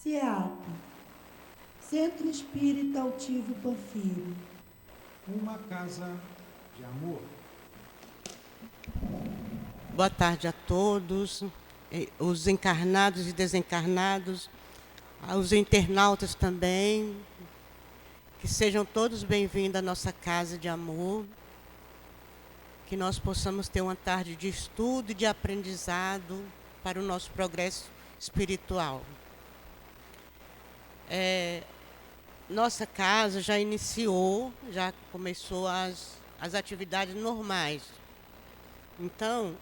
CEAP, Centro Espírita Altivo Panfiro. Uma casa de amor. Boa tarde a todos, os encarnados e desencarnados, aos internautas também. Que sejam todos bem-vindos à nossa casa de amor. Que nós possamos ter uma tarde de estudo e de aprendizado para o nosso progresso espiritual. Nossa casa já iniciou, já começou as atividades normais. Então,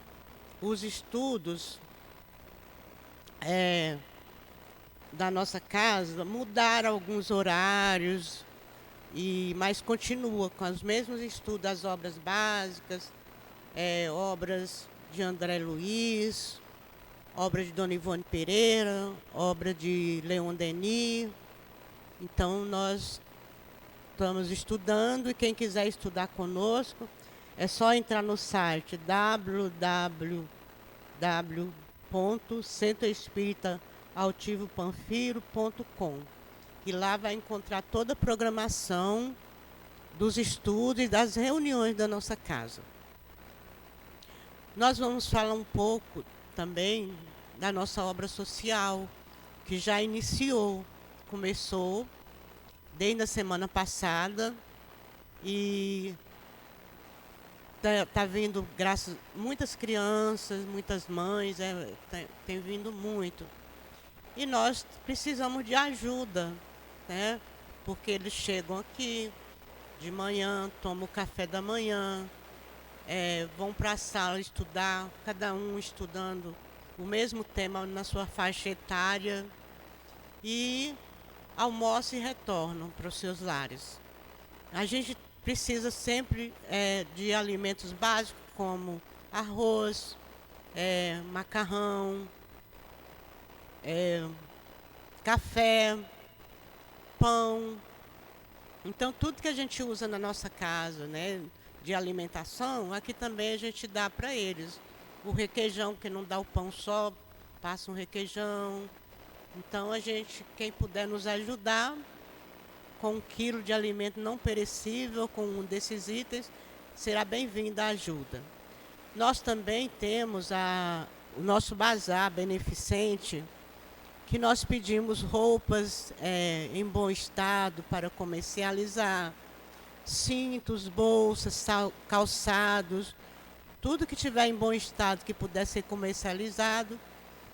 os estudos da nossa casa mudaram alguns horários, mas continua com os mesmos estudos das obras básicas, obras de André Luiz, obra de Dona Ivone Pereira, obra de Leon Denis. Então, nós estamos estudando e quem quiser estudar conosco, é só entrar no site www.centroespiritaaltivopanfiro.com e lá vai encontrar toda a programação dos estudos e das reuniões da nossa casa. Nós vamos falar um pouco também da nossa obra social, que já iniciou, começou desde a semana passada e está vindo, graças muitas crianças, muitas mães, tem vindo muito. E nós precisamos de ajuda, né? Porque eles chegam aqui de manhã, tomam o café da manhã, vão para a sala estudar, cada um estudando o mesmo tema na sua faixa etária, e almoçam e retornam para os seus lares. A gente precisa sempre de alimentos básicos como arroz, macarrão, café, pão. Então, tudo que a gente usa na nossa casa, né, de alimentação, aqui também a gente dá para eles. O requeijão, que não dá o pão só, passa um requeijão. Então, quem puder nos ajudar com 1 quilo de alimento não perecível, com um desses itens, será bem-vinda a ajuda. Nós também temos o nosso bazar beneficente, que nós pedimos roupas em bom estado para comercializar, cintos, bolsas, calçados, tudo que tiver em bom estado que puder ser comercializado,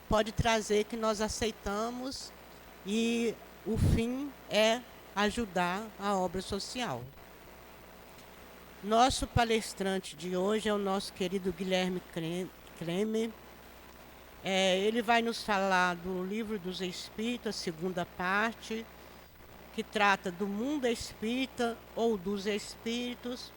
pode trazer, que nós aceitamos, e o fim é ajudar a obra social. Nosso palestrante de hoje é o nosso querido Guilherme Kremer. Ele vai nos falar do Livro dos Espíritos, a segunda parte, que trata do mundo espírita ou dos espíritos,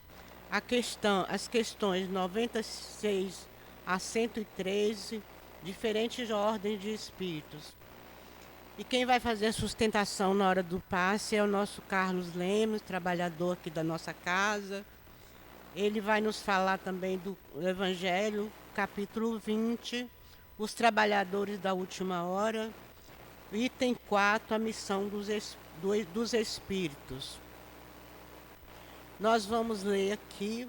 as questões 96 a 113, diferentes ordens de espíritos. E quem vai fazer a sustentação na hora do passe é o nosso Carlos Lemos, trabalhador aqui da nossa casa. Ele vai nos falar também do Evangelho, capítulo 20, os trabalhadores da última hora, item 4, a missão dos espíritos. Nós vamos ler aqui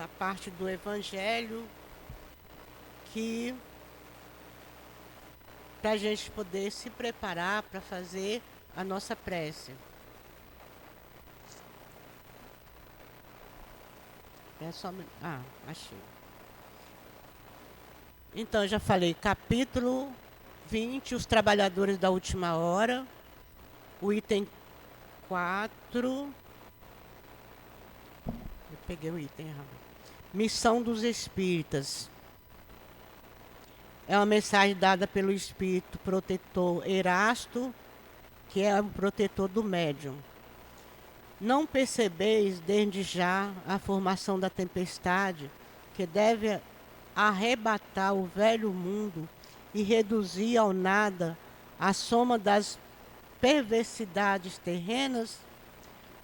a parte do Evangelho, para a gente poder se preparar para fazer a nossa prece. Achei. Então, eu já falei, capítulo 20, os trabalhadores da última hora, o item 4, eu peguei o item errado. Missão dos espíritas. É uma mensagem dada pelo espírito protetor Erasto, que é o protetor do médium. Não percebeis desde já a formação da tempestade, que deve arrebatar o velho mundo e reduzir ao nada a soma das perversidades terrenas?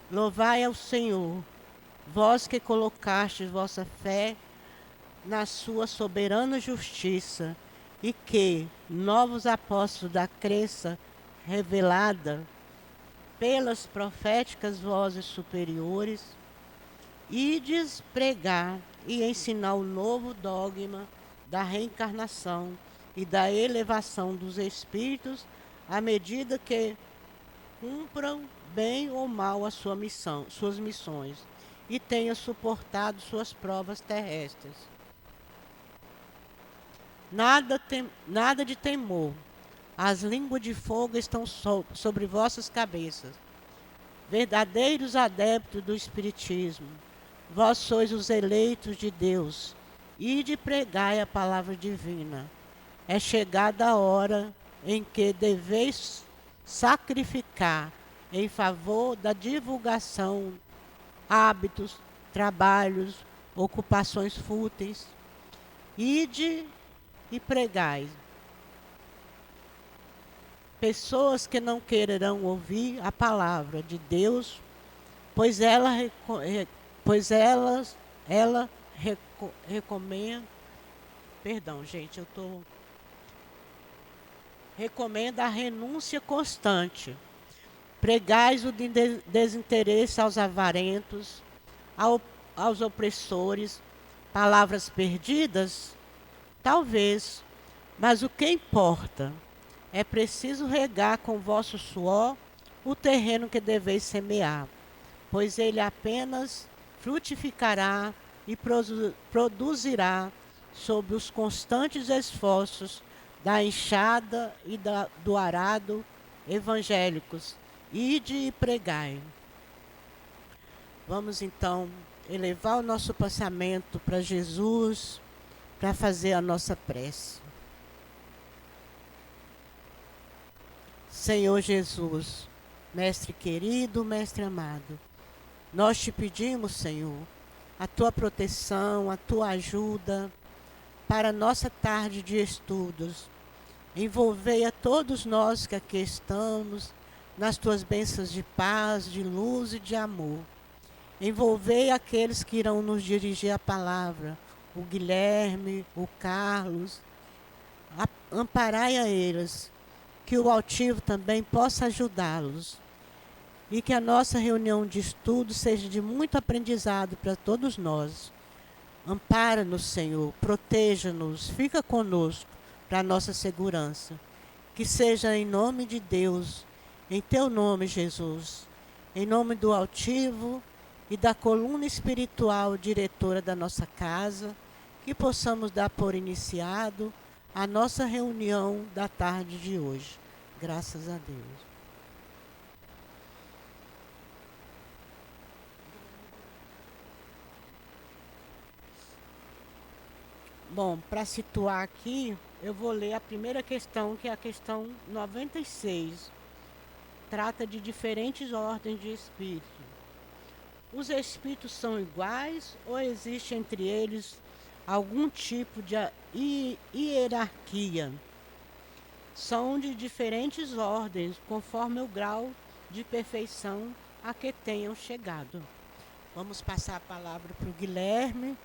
Louvai ao Senhor, vós que colocastes vossa fé na sua soberana justiça e que novos apóstolos da crença revelada pelas proféticas vozes superiores, ides pregar e ensinar o novo dogma da reencarnação e da elevação dos espíritos à medida que cumpram bem ou mal a sua missão, suas missões, e tenham suportado suas provas terrestres. Nada de temor. As línguas de fogo estão sobre vossas cabeças. Verdadeiros adeptos do Espiritismo, vós sois os eleitos de Deus, ide pregai a palavra divina. É chegada a hora em que deveis sacrificar em favor da divulgação hábitos, trabalhos, ocupações fúteis. Ide e pregai. Pessoas que não quererão ouvir a palavra de Deus, pois ela recomenda. Perdão, gente, recomenda a renúncia constante. Pregais o desinteresse aos avarentos, aos opressores, palavras perdidas? Talvez, mas o que importa? É preciso regar com vosso suor o terreno que deveis semear, pois ele apenas frutificará e produzirá sob os constantes esforços da enxada e do arado evangélicos. Ide e pregai. Vamos então elevar o nosso pensamento para Jesus, para fazer a nossa prece. Senhor Jesus, Mestre querido, Mestre amado, nós te pedimos, Senhor, a tua proteção, a tua ajuda para a nossa tarde de estudos. Envolvei a todos nós que aqui estamos nas tuas bênçãos de paz, de luz e de amor. Envolvei aqueles que irão nos dirigir a palavra, o Guilherme, o Carlos. Amparai a eles, que o altivo também possa ajudá-los. E que a nossa reunião de estudo seja de muito aprendizado para todos nós. Ampara-nos, Senhor, proteja-nos, fica conosco para a nossa segurança. Que seja em nome de Deus, em teu nome, Jesus, em nome do altivo e da coluna espiritual diretora da nossa casa, que possamos dar por iniciado a nossa reunião da tarde de hoje. Graças a Deus. Bom, para situar aqui, eu vou ler a primeira questão, que é a questão 96. Trata de diferentes ordens de espírito. Os espíritos são iguais ou existe entre eles algum tipo de hierarquia? São de diferentes ordens, conforme o grau de perfeição a que tenham chegado. Vamos passar a palavra para o Guilherme,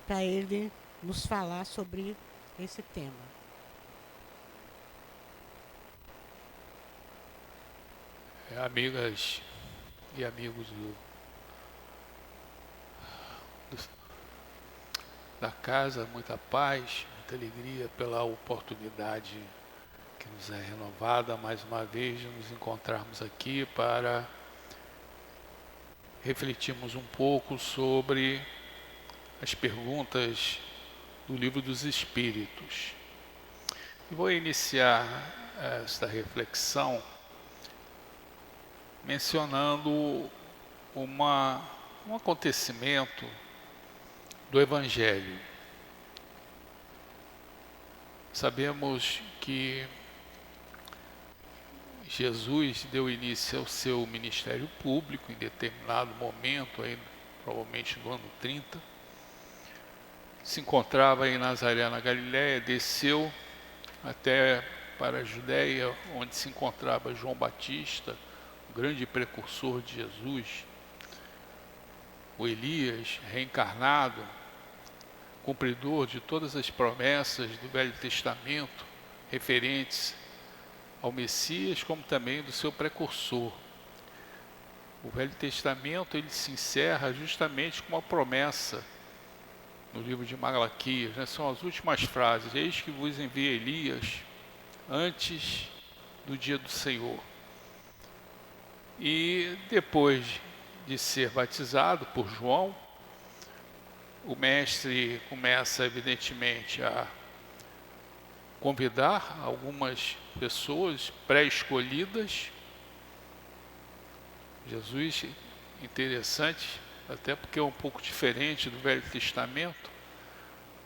para ele nos falar sobre esse tema. Amigas e amigos da casa, muita paz, muita alegria pela oportunidade que nos é renovada mais uma vez de nos encontrarmos aqui para refletirmos um pouco sobre as perguntas do Livro dos Espíritos. E vou iniciar esta reflexão mencionando um acontecimento do Evangelho. Sabemos que Jesus deu início ao seu ministério público em determinado momento, aí, provavelmente no ano 30. Se encontrava em Nazaré, na Galiléia, desceu até para a Judéia, onde se encontrava João Batista, o grande precursor de Jesus, o Elias reencarnado, cumpridor de todas as promessas do Velho Testamento referentes ao Messias, como também do seu precursor. O Velho Testamento ele se encerra justamente com uma promessa no livro de Malaquias, né? São as últimas frases: eis que vos envia Elias antes do dia do Senhor. E depois de ser batizado por João, o mestre começa evidentemente a convidar algumas pessoas pré-escolhidas. Jesus, interessante, até porque é um pouco diferente do Velho Testamento,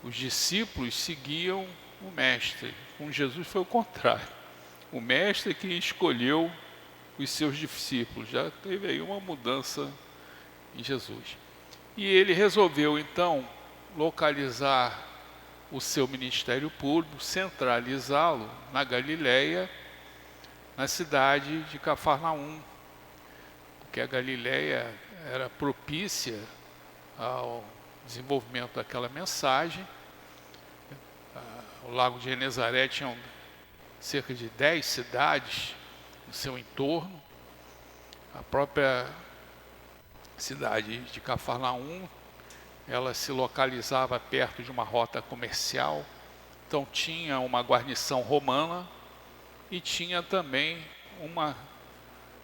os discípulos seguiam o mestre. Com Jesus foi o contrário. O mestre que escolheu os seus discípulos. Já teve aí uma mudança em Jesus. E ele resolveu então localizar o seu ministério público, centralizá-lo na Galileia, na cidade de Cafarnaum, porque a Galileia era propícia ao desenvolvimento daquela mensagem. O Lago de Genezaré tinha cerca de 10 cidades no seu entorno. A própria cidade de Cafarnaum, ela se localizava perto de uma rota comercial, então tinha uma guarnição romana e tinha também uma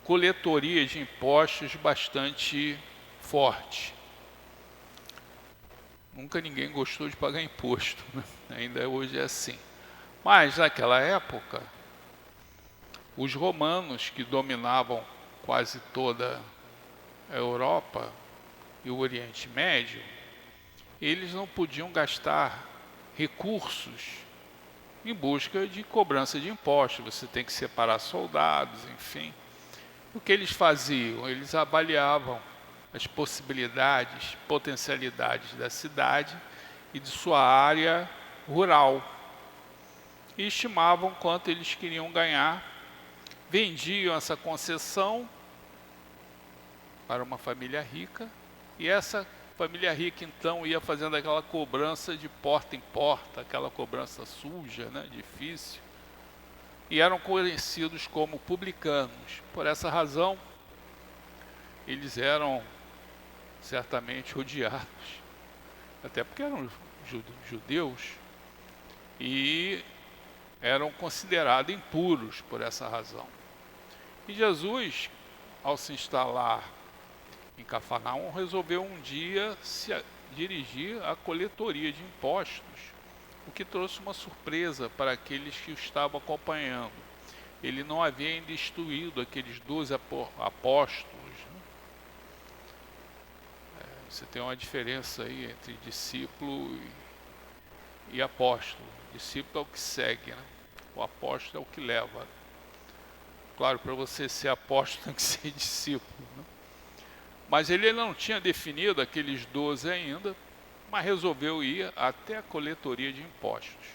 coletoria de impostos bastante forte. Nunca ninguém gostou de pagar imposto, né? Ainda hoje é assim. Mas naquela época, os romanos que dominavam quase toda a Europa e o Oriente Médio, eles não podiam gastar recursos em busca de cobrança de impostos. Você tem que separar soldados, enfim. O que eles faziam? Eles avaliavam as possibilidades, potencialidades da cidade e de sua área rural e estimavam quanto eles queriam ganhar, vendiam essa concessão para uma família rica, e essa família rica então ia fazendo aquela cobrança de porta em porta, aquela cobrança suja, né, difícil, e eram conhecidos como publicanos. Por essa razão, eles eram certamente odiados, até porque eram judeus e eram considerados impuros por essa razão. E Jesus, ao se instalar em Cafarnaum, resolveu um dia se dirigir à coletoria de impostos, o que trouxe uma surpresa para aqueles que o estavam acompanhando. Ele não havia ainda instruído aqueles 12 apóstolos. Você tem uma diferença aí entre discípulo e apóstolo. Discípulo é o que segue, né? O apóstolo é o que leva. Claro, para você ser apóstolo tem que ser discípulo, né? Mas ele não tinha definido aqueles 12 ainda, mas resolveu ir até a coletoria de impostos.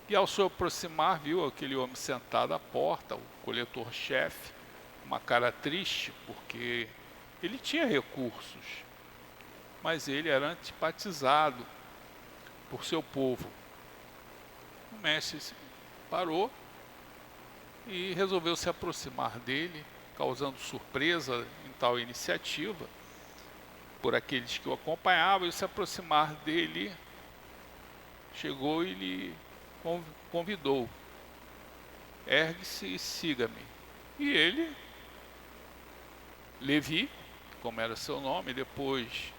E ao se aproximar, viu aquele homem sentado à porta, o coletor-chefe, uma cara triste, porque ele tinha recursos, mas ele era antipatizado por seu povo. O mestre parou e resolveu se aproximar dele, causando surpresa em tal iniciativa por aqueles que o acompanhavam. E se aproximar dele, chegou e lhe convidou: ergue-se e siga-me. E ele, Levi, como era seu nome, depois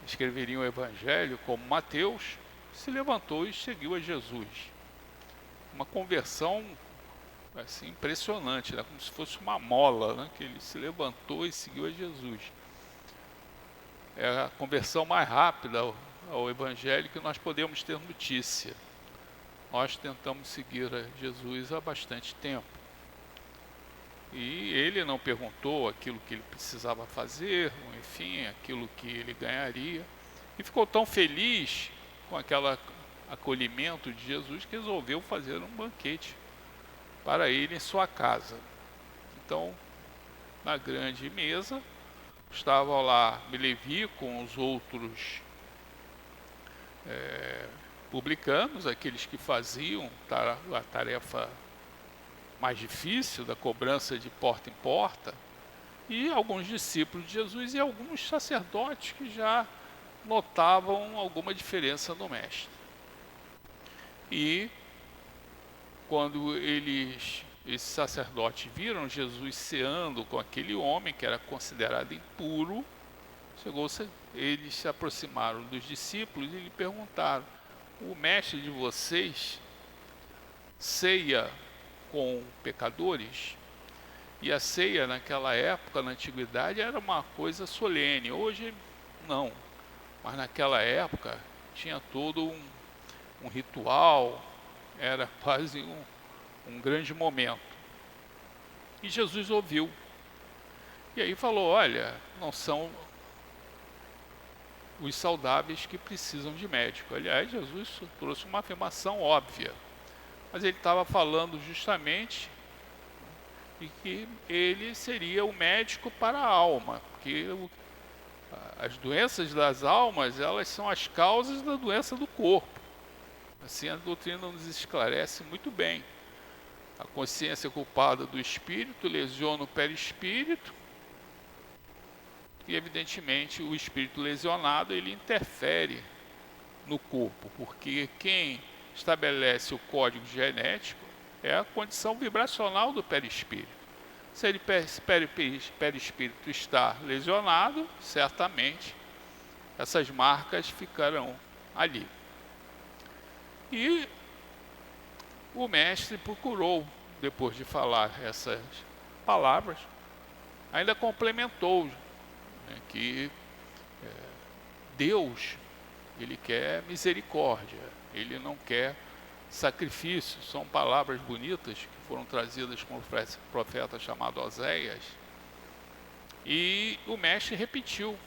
escreveria o Evangelho como Mateus, se levantou e seguiu a Jesus. Uma conversão assim impressionante, né? Como se fosse uma mola, né? Que ele se levantou e seguiu a Jesus. É a conversão mais rápida ao Evangelho que nós podemos ter notícia. Nós tentamos seguir a Jesus há bastante tempo. E ele não perguntou aquilo que ele precisava fazer, ou enfim, aquilo que ele ganharia. E ficou tão feliz com aquele acolhimento de Jesus que resolveu fazer um banquete para ele em sua casa. Então, na grande mesa, estava lá Levi com os outros publicanos, aqueles que faziam a tarefa mais difícil da cobrança de porta em porta, e alguns discípulos de Jesus e alguns sacerdotes que já notavam alguma diferença no mestre. E quando esses sacerdotes viram Jesus ceando com aquele homem que era considerado impuro, eles se aproximaram dos discípulos e lhe perguntaram: o mestre de vocês ceia com pecadores? E a ceia naquela época, na antiguidade, era uma coisa solene. Hoje não, mas naquela época tinha todo um ritual, era quase um grande momento. E Jesus ouviu, e aí falou: olha, não são os saudáveis que precisam de médico. Aliás, Jesus trouxe uma afirmação óbvia, mas ele estava falando justamente de que ele seria o médico para a alma, porque as doenças das almas, elas são as causas da doença do corpo. Assim a doutrina nos esclarece muito bem. A consciência culpada do espírito lesiona o perispírito, e evidentemente o espírito lesionado, ele interfere no corpo, porque quem estabelece o código genético é a condição vibracional do perispírito. Se ele perispírito está lesionado, certamente essas marcas ficarão ali. E o mestre procurou, depois de falar essas palavras, ainda complementou, né, que Deus, ele quer misericórdia, ele não quer sacrifício. São palavras bonitas que foram trazidas com o profeta chamado Oséias, e o mestre repetiu,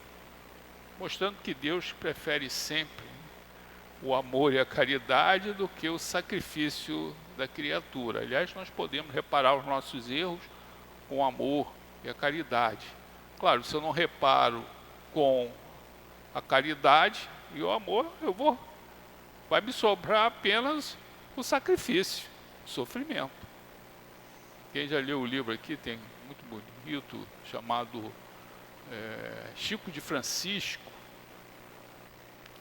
mostrando que Deus prefere sempre o amor e a caridade do que o sacrifício da criatura. Aliás, nós podemos reparar os nossos erros com o amor e a caridade. Claro, se eu não reparo com a caridade e o amor, vai me sobrar apenas o sacrifício, o sofrimento. Quem já leu o livro aqui, tem muito bonito, chamado Chico de Francisco.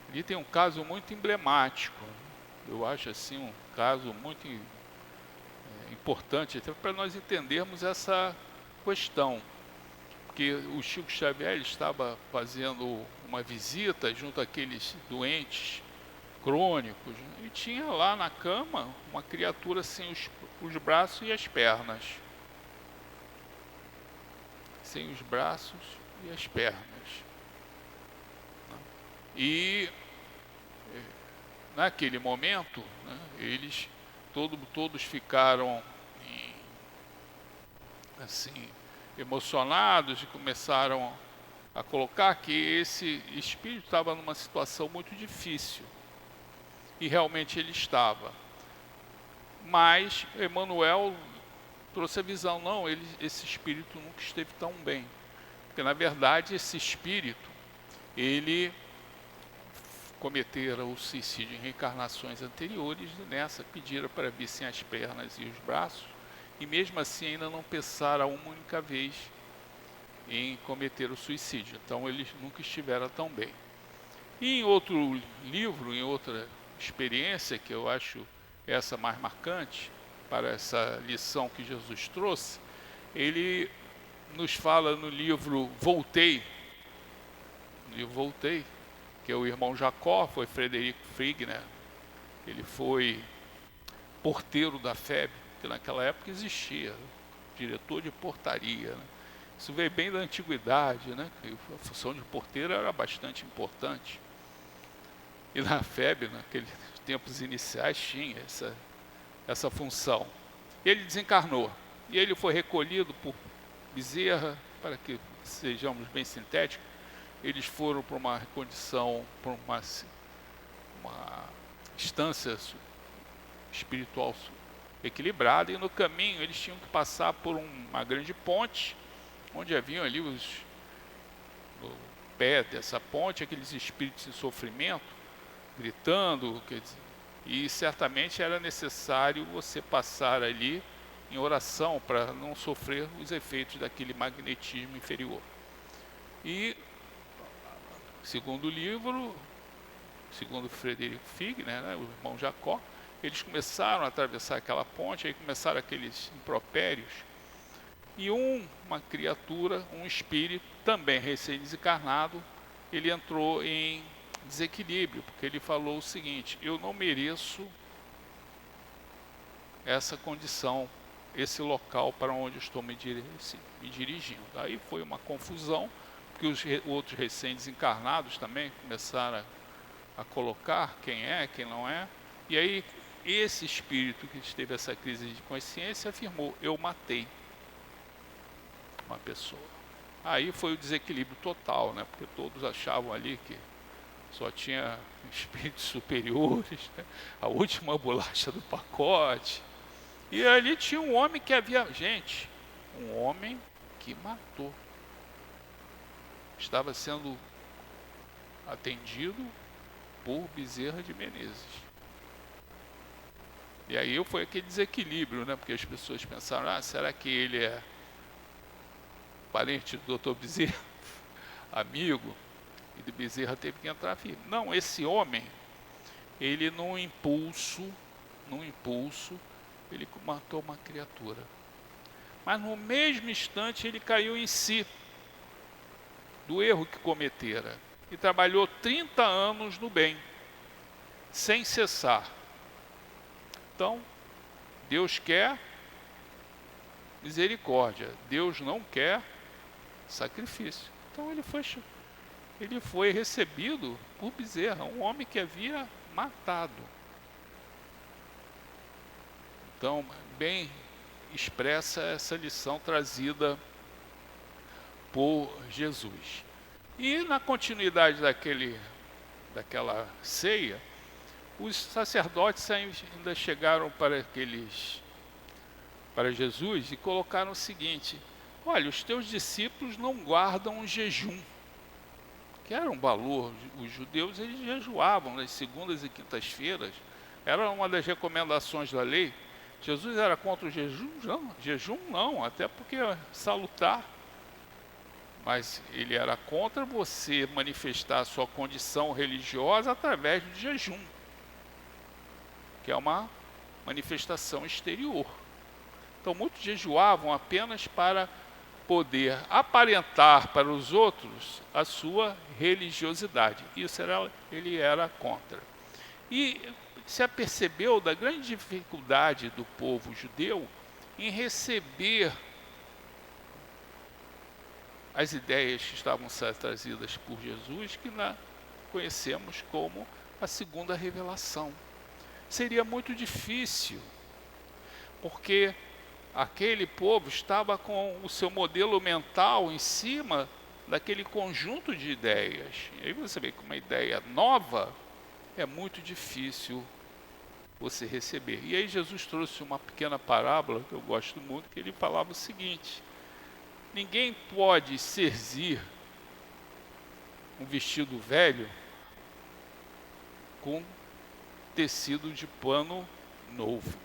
Ali tem um caso muito emblemático, eu acho assim um caso muito importante, até para nós entendermos essa questão. Porque o Chico Xavier estava fazendo uma visita junto àqueles doentes crônicos, e tinha lá na cama uma criatura sem os braços e as pernas. Sem os braços e as pernas. E naquele momento, né, eles todos ficaram assim, emocionados, e começaram a colocar que esse espírito estava numa situação muito difícil. E realmente ele estava. Mas Emmanuel trouxe a visão: não, esse espírito nunca esteve tão bem. Porque na verdade esse espírito, ele cometera o suicídio em reencarnações anteriores, e nessa pediram para vir sem as pernas e os braços, e mesmo assim ainda não pensaram uma única vez em cometer o suicídio. Então eles nunca estiveram tão bem. E em outro livro, em outra experiência, que eu acho essa mais marcante para essa lição que Jesus trouxe, ele nos fala no livro Voltei, que é o irmão Jacó, foi Frederico Frigner, ele foi porteiro da FEB, que naquela época existia, diretor de portaria, né? Isso veio bem da antiguidade, né? A função de porteiro era bastante importante. E na FEB, naqueles tempos iniciais, tinha essa função. Ele desencarnou, e ele foi recolhido por Bezerra, para que sejamos bem sintéticos. Eles foram para uma condição, para uma instância espiritual equilibrada, e no caminho eles tinham que passar por uma grande ponte, onde haviam ali no pé dessa ponte aqueles espíritos em sofrimento, gritando, quer dizer, e certamente era necessário você passar ali em oração para não sofrer os efeitos daquele magnetismo inferior. E, segundo o livro, segundo Frederico Figner, né, o irmão Jacó, eles começaram a atravessar aquela ponte, aí começaram aqueles impropérios, e uma criatura, um espírito, também recém-desencarnado, ele entrou em desequilíbrio, porque ele falou o seguinte: eu não mereço essa condição, esse local para onde eu estou me dirigindo. Aí foi uma confusão, porque os outros recém-desencarnados também começaram a colocar quem é, quem não é, e aí esse espírito que teve essa crise de consciência afirmou: eu matei uma pessoa. Aí foi o desequilíbrio total, né? Porque todos achavam ali que só tinha espíritos superiores, né? A última bolacha do pacote. E ali tinha um homem que havia... Gente, um homem que matou. Estava sendo atendido por Bezerra de Menezes. E aí foi aquele desequilíbrio, né? Porque as pessoas pensaram: ah, será que ele é parente do Dr. Bezerra, amigo? E de Bezerra teve que entrar firme. Não, esse homem, ele num impulso, ele matou uma criatura. Mas no mesmo instante ele caiu em si do erro que cometera e trabalhou 30 anos no bem, sem cessar. Então, Deus quer misericórdia, Deus não quer sacrifício. Então ele foi recebido por Bezerra, um homem que havia matado. Então, bem expressa essa lição trazida por Jesus. E na continuidade daquela ceia, os sacerdotes ainda chegaram para Jesus e colocaram o seguinte: olha, os teus discípulos não guardam o jejum, que era um valor. Os judeus, eles jejuavam nas segundas e quintas-feiras, era uma das recomendações da lei. Jesus era contra o jejum não, até porque é salutar, mas ele era contra você manifestar a sua condição religiosa através do jejum, que é uma manifestação exterior. Então muitos jejuavam apenas para poder aparentar para os outros a sua religiosidade. Isso ele era contra. E se apercebeu da grande dificuldade do povo judeu em receber as ideias que estavam sendo trazidas por Jesus, que nós conhecemos como a segunda revelação. Seria muito difícil, porque aquele povo estava com o seu modelo mental em cima daquele conjunto de ideias. E aí você vê que uma ideia nova é muito difícil você receber. E aí Jesus trouxe uma pequena parábola que eu gosto muito, que ele falava o seguinte: ninguém pode cerzir um vestido velho com tecido de pano novo,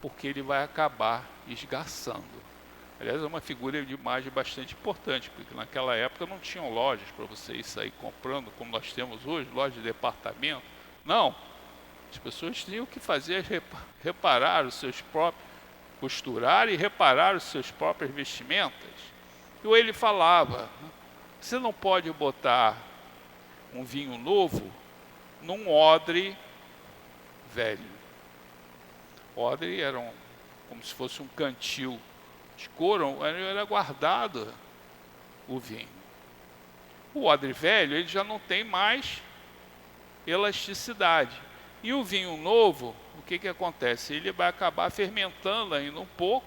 porque ele vai acabar esgarçando. Aliás, é uma figura de imagem bastante importante, porque naquela época não tinham lojas para você ir sair comprando, como nós temos hoje, loja de departamento. Não, as pessoas tinham que fazer reparar os seus próprios, costurar e reparar os seus próprios vestimentas. E ele falava: você não pode botar um vinho novo num odre velho. Odre era como se fosse um cantil de couro, era guardado o vinho. O odre velho, ele já não tem mais elasticidade. E o vinho novo, o que acontece? Ele vai acabar fermentando ainda um pouco,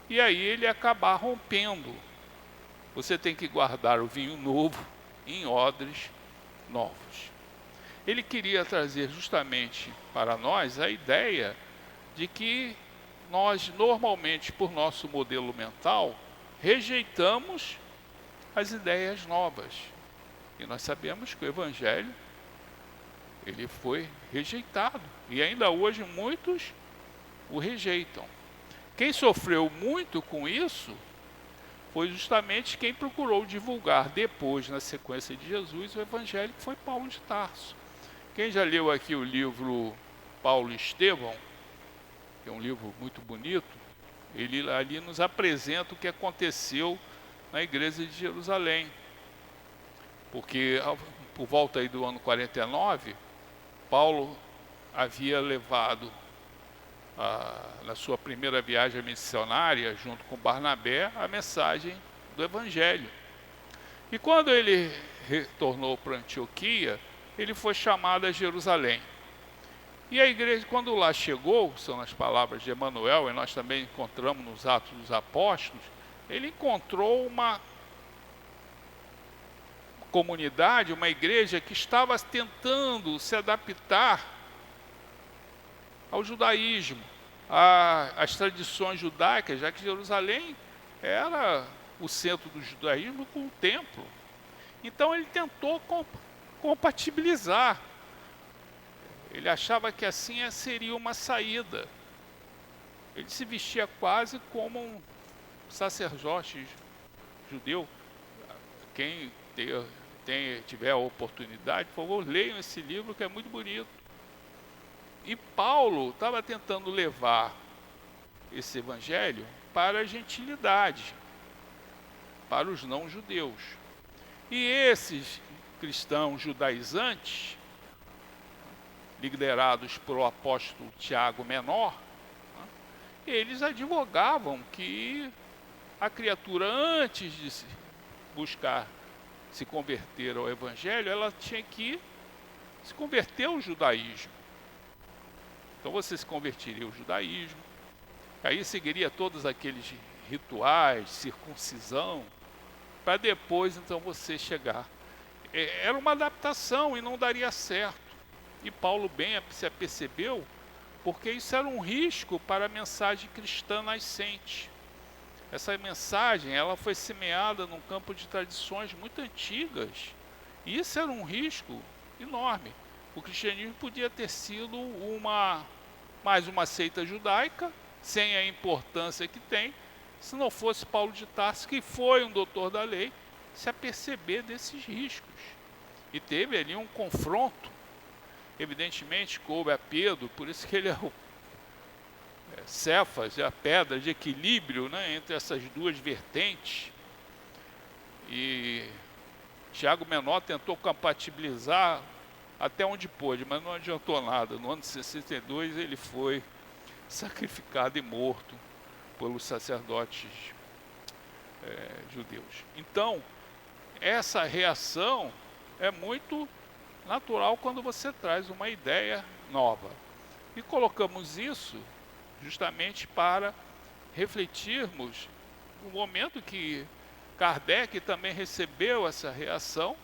e aí ele acabar rompendo. Você tem que guardar o vinho novo em odres novos. Ele queria trazer justamente para nós a ideia de que nós normalmente, por nosso modelo mental, rejeitamos as ideias novas. E nós sabemos que o Evangelho Ele foi rejeitado. E ainda hoje muitos o rejeitam. Quem sofreu muito com isso foi justamente quem procurou divulgar depois, na sequência de Jesus, o Evangelho, que foi Paulo de Tarso. Quem já leu aqui o livro Paulo e Estevão, que é um livro muito bonito, ele ali nos apresenta o que aconteceu na igreja de Jerusalém. Porque por volta aí do ano 49, Paulo havia levado na sua primeira viagem missionária, junto com Barnabé, a mensagem do Evangelho. E quando ele retornou para Antioquia, ele foi chamado a Jerusalém. E a igreja, quando lá chegou, são as palavras de Emanuel, e nós também encontramos nos Atos dos Apóstolos, ele encontrou uma comunidade, uma igreja que estava tentando se adaptar ao judaísmo, às tradições judaicas, já que Jerusalém era o centro do judaísmo com o templo. Então ele tentou compatibilizar. Ele achava que assim seria uma saída. Ele se vestia quase como um sacerdote judeu. Quem tiver a oportunidade, por favor, leiam esse livro que é muito bonito. E Paulo estava tentando levar esse evangelho para a gentilidade, para os não-judeus. E esses cristãos judaizantes, liderados pelo apóstolo Tiago Menor, eles advogavam que a criatura, antes de buscar se converter ao evangelho, ela tinha que se converter ao judaísmo. Então você se converteria ao judaísmo, aí seguiria todos aqueles rituais, circuncisão, para depois então você chegar. Era uma adaptação e não daria certo. E Paulo bem se apercebeu, porque isso era um risco para a mensagem cristã nascente. Essa mensagem, ela foi semeada num campo de tradições muito antigas, e isso era um risco enorme. O cristianismo podia ter sido mais uma seita judaica, sem a importância que tem, se não fosse Paulo de Tarso, que foi um doutor da lei, se aperceber desses riscos. E teve ali um confronto, evidentemente coube a Pedro, por isso que ele é o Cefas, é a pedra de equilíbrio, né, entre essas duas vertentes. E Tiago Menor tentou compatibilizar até onde pôde, mas não adiantou nada. No ano de 62 ele foi sacrificado e morto pelos sacerdotes judeus. Então, essa reação é muito natural quando você traz uma ideia nova. E colocamos isso justamente para refletirmos no momento que Kardec também recebeu essa reação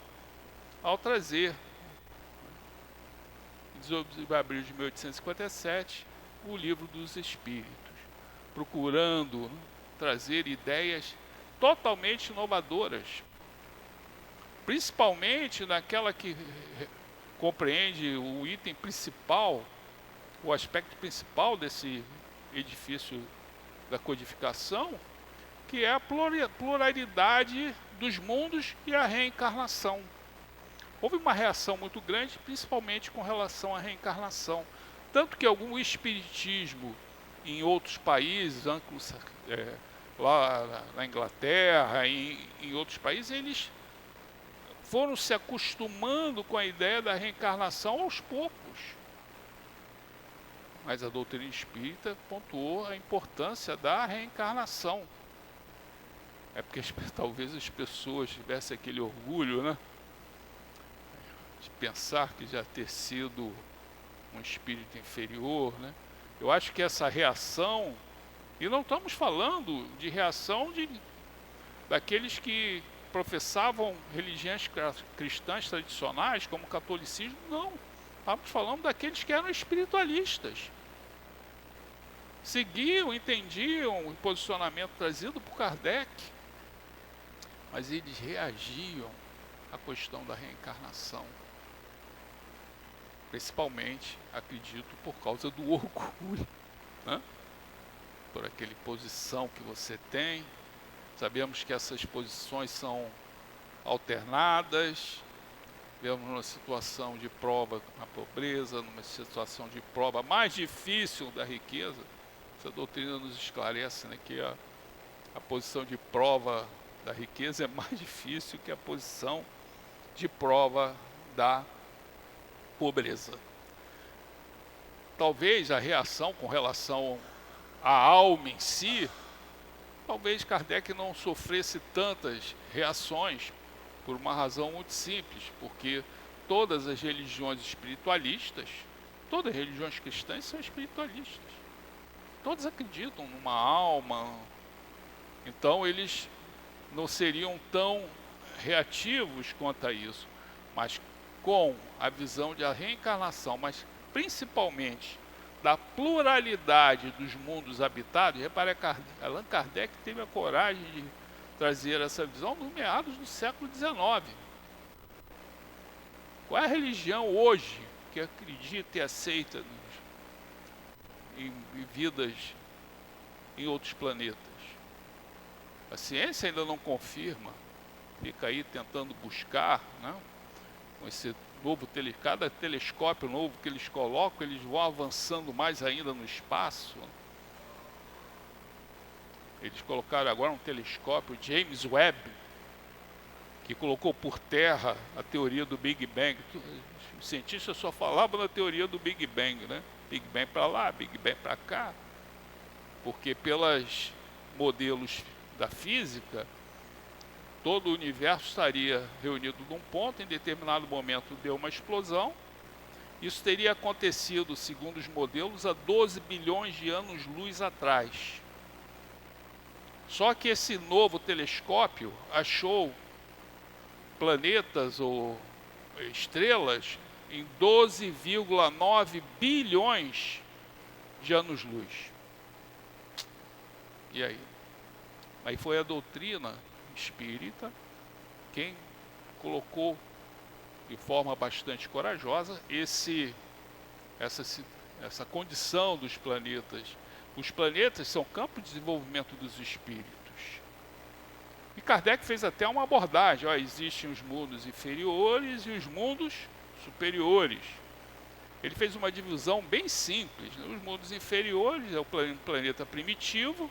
ao trazer, em 18 de abril de 1857, o Livro dos Espíritos, procurando trazer ideias totalmente inovadoras, principalmente naquela que compreende o item principal, o aspecto principal desse edifício da codificação, que é a pluralidade dos mundos e a reencarnação. Houve uma reação muito grande, principalmente com relação à reencarnação. Tanto que algum espiritismo em outros países, lá na Inglaterra, em outros países, eles foram se acostumando com a ideia da reencarnação aos poucos. Mas a doutrina espírita pontuou a importância da reencarnação. É porque talvez as pessoas tivessem aquele orgulho, né, de pensar que já ter sido um espírito inferior, né? Eu acho que essa reação, e não estamos falando de reação daqueles que professavam religiões cristãs tradicionais, como o catolicismo, não. Estamos falando daqueles que eram espiritualistas. Seguiam, entendiam o posicionamento trazido por Kardec, mas eles reagiam à questão da reencarnação. Principalmente, acredito, por causa do orgulho, né? Por aquela posição que você tem. Sabemos que essas posições são alternadas. Vemos numa situação de prova na pobreza, numa situação de prova mais difícil da riqueza. Essa doutrina nos esclarece, né, que a posição de prova da riqueza é mais difícil que a posição de prova da pobreza. Talvez a reação com relação à alma em si, talvez Kardec não sofresse tantas reações por uma razão muito simples, porque todas as religiões espiritualistas, todas as religiões cristãs são espiritualistas. Todos acreditam numa alma, então eles não seriam tão reativos quanto a isso, mas com a visão de a reencarnação, mas principalmente da pluralidade dos mundos habitados. Repare, Allan Kardec teve a coragem de trazer essa visão nos meados do século XIX. Qual é a religião hoje que acredita e aceita em vidas em outros planetas? A ciência ainda não confirma, fica aí tentando buscar, né? Com esse novo cada telescópio novo que eles colocam, eles vão avançando mais ainda no espaço. Eles colocaram agora um telescópio James Webb, que colocou por terra a teoria do Big Bang. Os cientistas só falavam da teoria do Big Bang, né? Big Bang para lá, Big Bang para cá, porque pelos modelos da física, todo o universo estaria reunido num ponto, em determinado momento deu uma explosão. Isso teria acontecido, segundo os modelos, há 12 bilhões de anos-luz atrás. Só que esse novo telescópio achou planetas ou estrelas em 12,9 bilhões de anos-luz. E aí? Aí foi a doutrina espírita quem colocou de forma bastante corajosa essa condição dos planetas. Os planetas são campo de desenvolvimento dos espíritos. E Kardec fez até uma abordagem. Existem os mundos inferiores e os mundos superiores. Ele fez uma divisão bem simples, né? Os mundos inferiores é o planeta primitivo,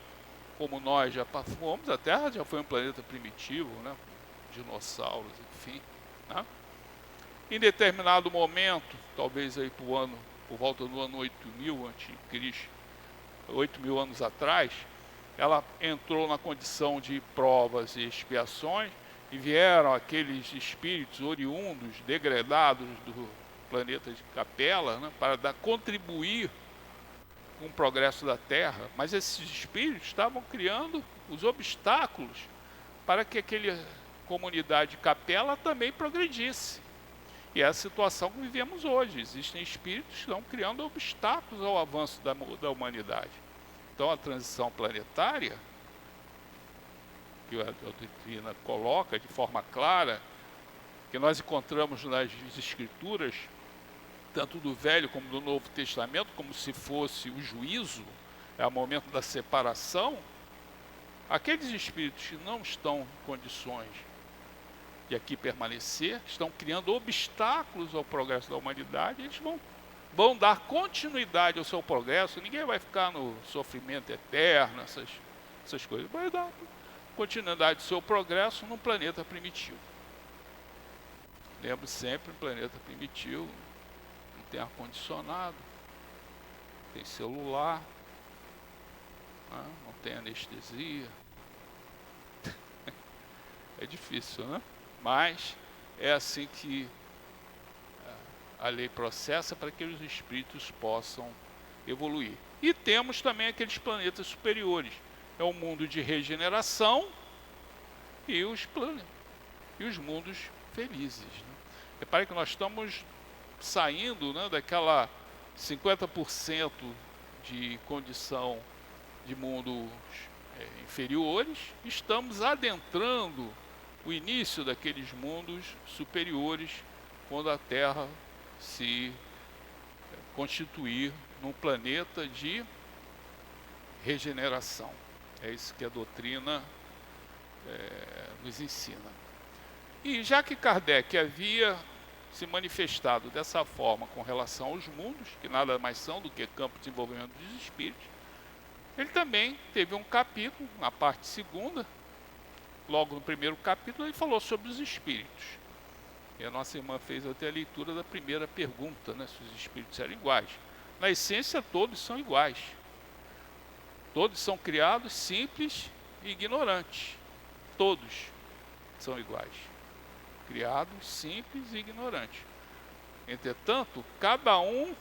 como nós já fomos. A Terra já foi um planeta primitivo, né? Dinossauros, enfim, né? Em determinado momento, talvez aí por volta do ano 8000 a.C., 8.000 anos atrás, ela entrou na condição de provas e expiações, e vieram aqueles espíritos oriundos, degradados do planeta de Capela, né, para contribuir com o progresso da Terra. Mas esses espíritos estavam criando os obstáculos para que aquela comunidade de Capela também progredisse. E é a situação que vivemos hoje. Existem espíritos que estão criando obstáculos ao avanço da humanidade. Então a transição planetária, que a doutrina coloca de forma clara, que nós encontramos nas escrituras, tanto do Velho como do Novo Testamento, como se fosse o juízo, é o momento da separação. Aqueles espíritos que não estão em condições de aqui permanecer, que estão criando obstáculos ao progresso da humanidade, eles vão dar continuidade ao seu progresso. Ninguém vai ficar no sofrimento eterno, essas coisas. Vai dar continuidade ao seu progresso num planeta primitivo. Lembre sempre, um planeta primitivo não tem ar-condicionado, tem celular, não tem anestesia. É difícil, né? Mas é assim que a lei processa para que os espíritos possam evoluir. E temos também aqueles planetas superiores. É o mundo de regeneração e os mundos felizes, né? Repare que nós estamos saindo, né, daquela 50% de condição de mundos inferiores, estamos adentrando o início daqueles mundos superiores, quando a Terra se constituir num planeta de regeneração. É isso que a doutrina nos ensina. E já que Kardec havia se manifestado dessa forma com relação aos mundos, que nada mais são do que campo de desenvolvimento dos espíritos, ele também teve um capítulo, na parte segunda, logo no primeiro capítulo, ele falou sobre os espíritos. E a nossa irmã fez até a leitura da primeira pergunta, né, se os espíritos eram iguais. Na essência, todos são iguais. Todos são criados simples e ignorantes. Todos são iguais. Criados simples e ignorantes. Entretanto, cada um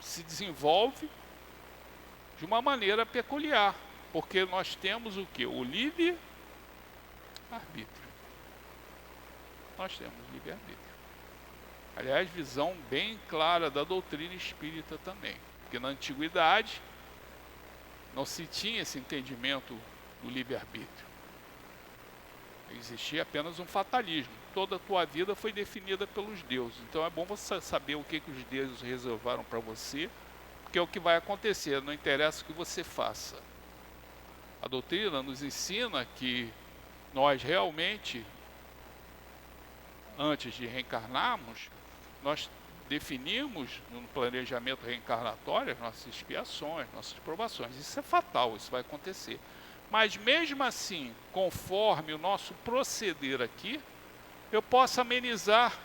se desenvolve de uma maneira peculiar, porque nós temos o quê? O livre-arbítrio. Nós temos livre-arbítrio. Aliás, visão bem clara da doutrina espírita também, porque na antiguidade não se tinha esse entendimento do livre-arbítrio. Existia apenas um fatalismo. Toda a tua vida foi definida pelos deuses. Então é bom você saber o que os deuses reservaram para você, porque é o que vai acontecer, não interessa o que você faça. A doutrina nos ensina que nós realmente, antes de reencarnarmos, nós definimos no planejamento reencarnatório as nossas expiações, nossas provações. Isso é fatal, isso vai acontecer. Mas mesmo assim, conforme o nosso proceder aqui, eu posso amenizar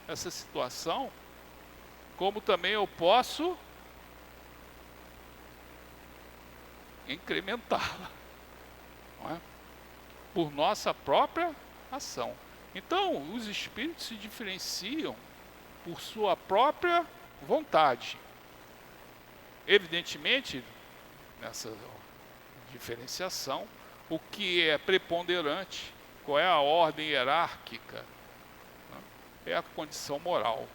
essa situação, como também eu posso incrementá-la, não é? Por nossa própria ação. Então, os espíritos se diferenciam por sua própria vontade. Evidentemente, nessa diferenciação, o que é preponderante, qual é a ordem hierárquica, né? É a condição moral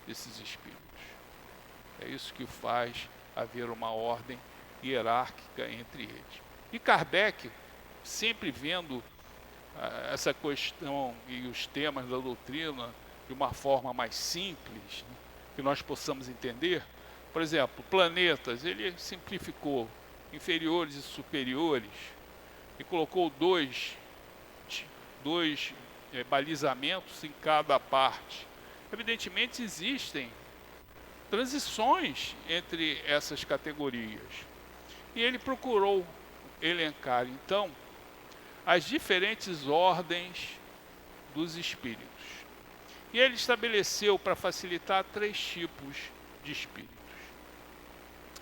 desses espíritos. É isso que faz haver uma ordem hierárquica entre eles. E Kardec, sempre vendo essa questão e os temas da doutrina de uma forma mais simples, né, que nós possamos entender. Por exemplo, planetas, ele simplificou inferiores e superiores e colocou dois balizamentos em cada parte. Evidentemente existem transições entre essas categorias. E ele procurou elencar, então, as diferentes ordens dos espíritos. E ele estabeleceu, para facilitar, 3 tipos de espíritos.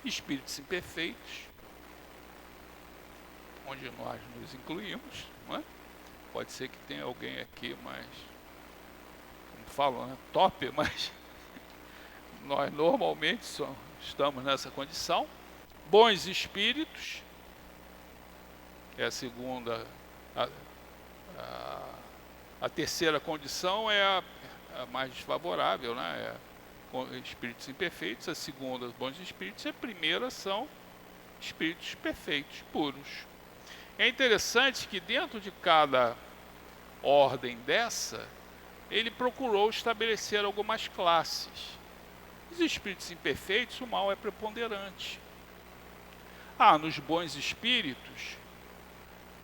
Espíritos imperfeitos, onde nós nos incluímos, não é? Pode ser que tenha alguém aqui mais, como falam, né, top, mas nós normalmente estamos nessa condição. Bons espíritos, é a segunda, a terceira condição é a mais desfavorável, né? Espíritos imperfeitos. A segunda, bons espíritos. E a primeira são espíritos perfeitos, puros. É interessante que dentro de cada ordem dessa, ele procurou estabelecer algumas classes. Os espíritos imperfeitos, o mal é preponderante. Nos bons espíritos,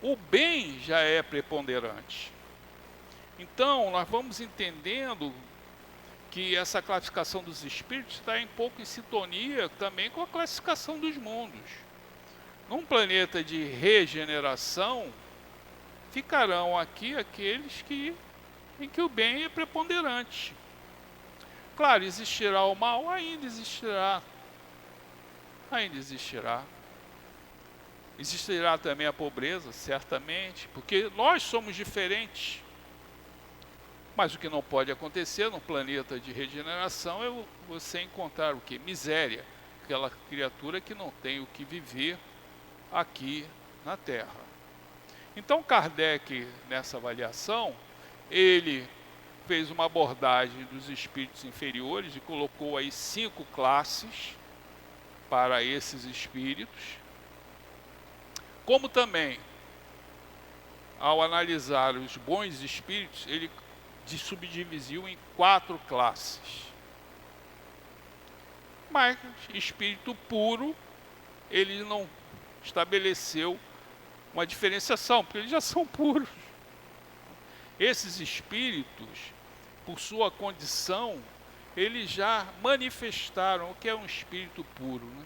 o bem já é preponderante. Então, nós vamos entendendo que essa classificação dos espíritos está um pouco em sintonia também com a classificação dos mundos. Num planeta de regeneração, ficarão aqui aqueles em que o bem é preponderante. Claro, existirá o mal? Ainda existirá. Ainda existirá. Existirá também a pobreza, certamente, porque nós somos diferentes. Mas o que não pode acontecer num planeta de regeneração é você encontrar o quê? Miséria, aquela criatura que não tem o que viver aqui na Terra. Então Kardec, nessa avaliação, ele fez uma abordagem dos espíritos inferiores e colocou aí 5 classes para esses espíritos. Como também, ao analisar os bons espíritos, ele subdividiu em 4 classes. Mas espírito puro, ele não estabeleceu uma diferenciação, porque eles já são puros. Esses espíritos, por sua condição, eles já manifestaram o que é um espírito puro, né?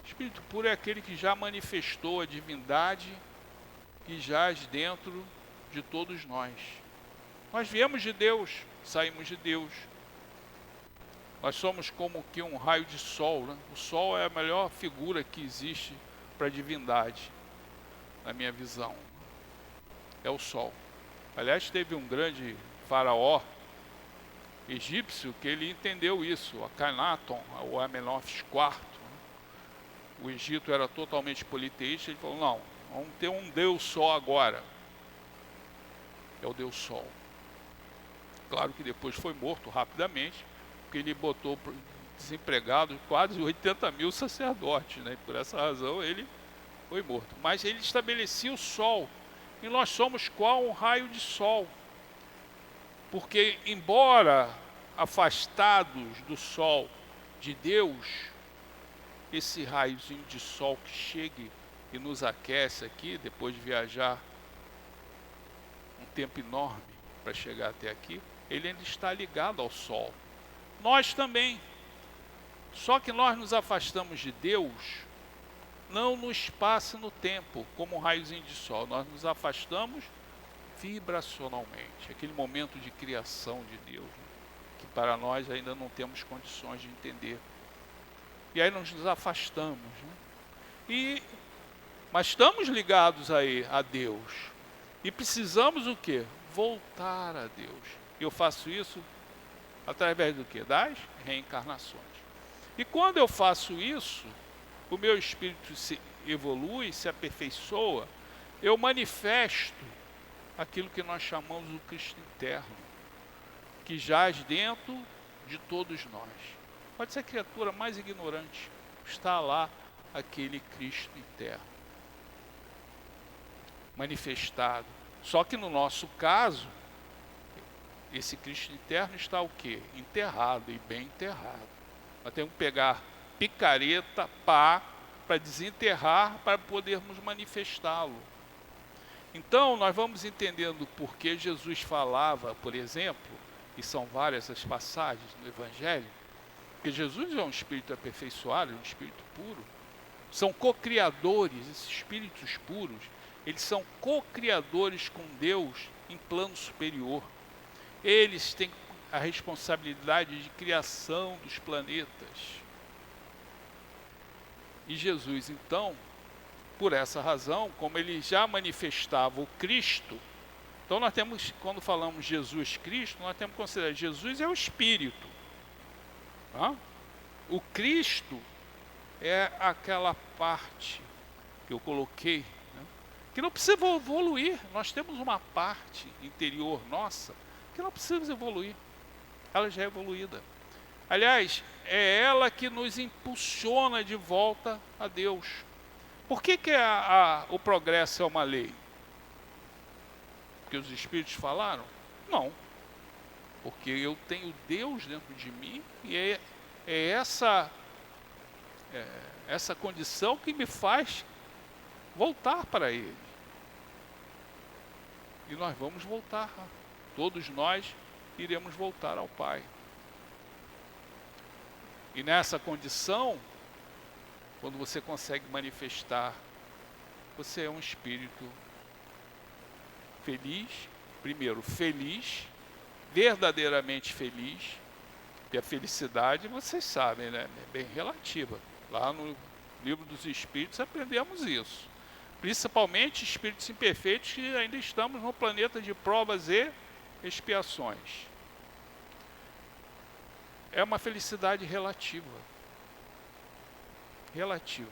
Espírito puro é aquele que já manifestou a divindade que jaz dentro de todos nós. Nós viemos de Deus, saímos de Deus. Nós somos como que um raio de sol, né? O sol é a melhor figura que existe para a divindade, na minha visão. É o sol. Aliás, teve um grande faraó egípcio que ele entendeu isso, Akhenaton, o Amenófis IV. O Egito era totalmente politeísta, ele falou, não, vamos ter um Deus só agora. É o Deus Sol. Claro que depois foi morto rapidamente, porque ele botou desempregado quase 80 mil sacerdotes, né? Por essa razão ele foi morto. Mas ele estabelecia o Sol, e nós somos qual um raio de Sol. Porque embora afastados do Sol de Deus, esse raiozinho de sol que chegue e nos aquece aqui, depois de viajar um tempo enorme para chegar até aqui, ele ainda está ligado ao sol. Nós também. Só que nós nos afastamos de Deus, não no espaço e no tempo, como um raiozinho de sol. Nós nos afastamos vibracionalmente, aquele momento de criação de Deus, né, que para nós ainda não temos condições de entender. E aí nós nos afastamos, né? Mas estamos ligados aí a Deus. E precisamos o quê? Voltar a Deus. Eu faço isso através do quê? Das reencarnações. E quando eu faço isso, o meu espírito se evolui, se aperfeiçoa, eu manifesto aquilo que nós chamamos do Cristo interno, que jaz dentro de todos nós. Pode ser a criatura mais ignorante, está lá aquele Cristo interno, manifestado. Só que no nosso caso, esse Cristo interno está o quê? Enterrado, e bem enterrado. Nós temos que pegar picareta, pá, para desenterrar, para podermos manifestá-lo. Então, nós vamos entendendo por que Jesus falava, por exemplo, e são várias as passagens no Evangelho, porque Jesus é um espírito aperfeiçoado, um espírito puro. São co-criadores, esses espíritos puros, eles são co-criadores com Deus em plano superior. Eles têm a responsabilidade de criação dos planetas. E Jesus, então, por essa razão, como ele já manifestava o Cristo, então nós temos, quando falamos Jesus Cristo, nós temos que considerar Jesus é o Espírito. Tá? O Cristo é aquela parte que eu coloquei, né, que não precisa evoluir. Nós temos uma parte interior nossa que não precisa evoluir. Ela já é evoluída. Aliás, é ela que nos impulsiona de volta a Deus. Por que o progresso é uma lei? Porque os Espíritos falaram? Não. Porque eu tenho Deus dentro de mim e é essa condição que me faz voltar para Ele. E nós vamos voltar. Todos nós iremos voltar ao Pai. E nessa condição, quando você consegue manifestar, você é um espírito feliz, primeiro feliz, verdadeiramente feliz, e a felicidade, vocês sabem, né, é bem relativa. Lá no Livro dos Espíritos aprendemos isso. Principalmente espíritos imperfeitos que ainda estamos no planeta de provas e expiações. É uma felicidade relativa. Relativa.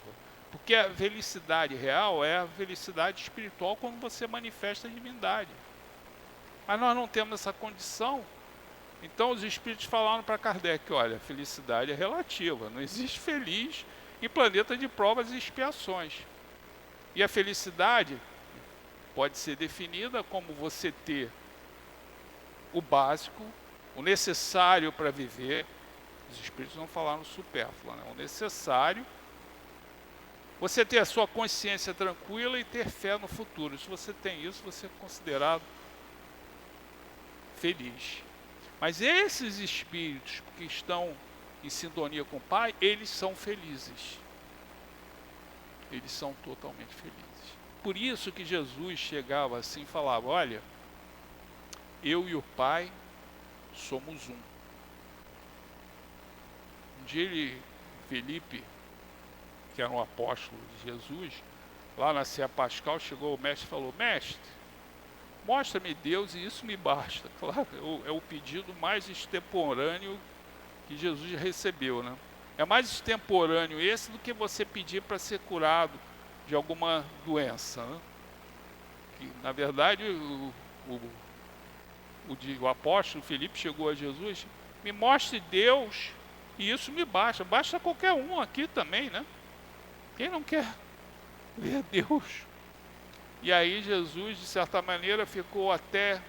Porque a felicidade real é a felicidade espiritual quando você manifesta a divindade. Mas nós não temos essa condição. Então os espíritos falaram para Kardec, olha, a felicidade é relativa, não existe feliz em planeta de provas e expiações. E a felicidade pode ser definida como você ter o básico, o necessário para viver, Os espíritos não falaram supérfluo, né? O necessário, você ter a sua consciência tranquila e ter fé no futuro. Se você tem isso, você é considerado feliz. Mas esses espíritos que estão em sintonia com o Pai, eles são felizes. Eles são totalmente felizes. Por isso que Jesus chegava assim e falava: olha, eu e o Pai somos um. Um dia Felipe, que era um apóstolo de Jesus, lá na Ceia Pascal, chegou o mestre e falou: mestre, mostra-me Deus e isso me basta. Claro, é o pedido mais extemporâneo que Jesus recebeu, né? É mais extemporâneo esse do que você pedir para ser curado de alguma doença, né? Que, na verdade, o apóstolo Felipe chegou a Jesus: me mostre Deus e isso me basta. Basta qualquer um aqui também, né? Quem não quer ver Deus? E aí Jesus, de certa maneira, ficou até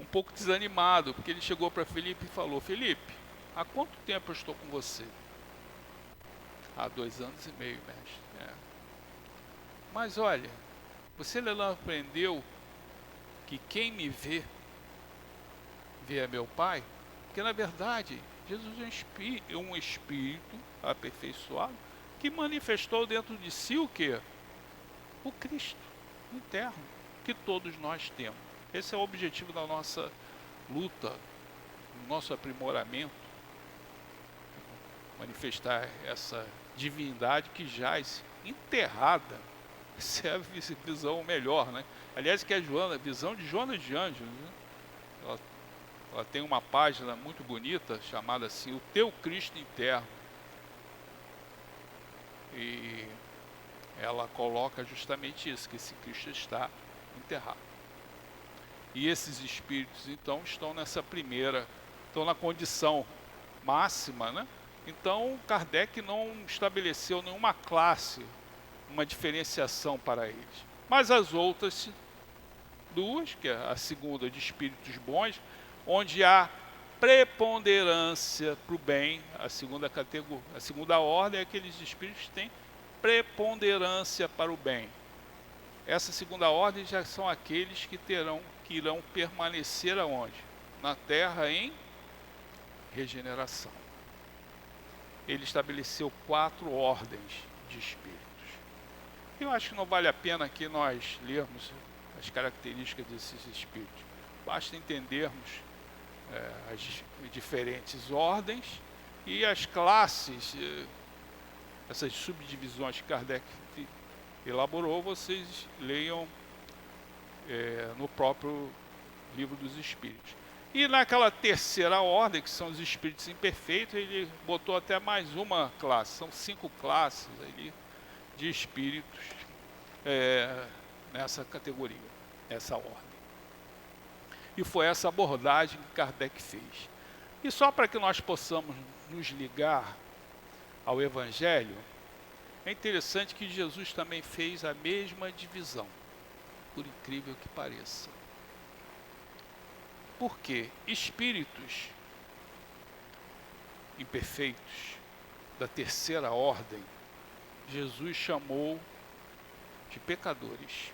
um pouco desanimado, porque ele chegou para Felipe e falou: Felipe, há quanto tempo eu estou com você? Há 2 anos e meio, mestre. Mas olha, você não aprendeu que quem me vê, vê a meu Pai? Porque na verdade, Jesus é um espírito aperfeiçoado que manifestou dentro de si o quê? O Cristo interno, que todos nós temos. Esse é o objetivo da nossa luta, do nosso aprimoramento, manifestar essa divindade que jaz enterrada. Essa é a visão melhor, né? Aliás, que é a visão de Jonas de Anjos, né? Ela tem uma página muito bonita chamada assim: o teu Cristo interno. E ela coloca justamente isso, que esse Cristo está enterrado. E esses espíritos, então, estão estão na condição máxima, né? Então, Kardec não estabeleceu nenhuma classe, uma diferenciação para eles. Mas as outras duas, que é a segunda de espíritos bons, onde há preponderância para o bem, a segunda ordem é aqueles espíritos que têm preponderância para o bem. Essa segunda ordem já são aqueles que irão permanecer aonde? Na Terra em regeneração. Ele estabeleceu 4 ordens de espíritos. Eu acho que não vale a pena aqui nós lermos as características desses espíritos. Basta entendermos as diferentes ordens e as classes, essas subdivisões que Kardec elaborou, vocês leiam no próprio Livro dos Espíritos. E naquela terceira ordem, que são os espíritos imperfeitos, ele botou até mais uma classe. São 5 classes ali de espíritos nessa categoria, nessa ordem. E foi essa abordagem que Kardec fez. E só para que nós possamos nos ligar ao Evangelho, é interessante que Jesus também fez a mesma divisão, por incrível que pareça. Porque espíritos imperfeitos da terceira ordem, Jesus chamou de pecadores.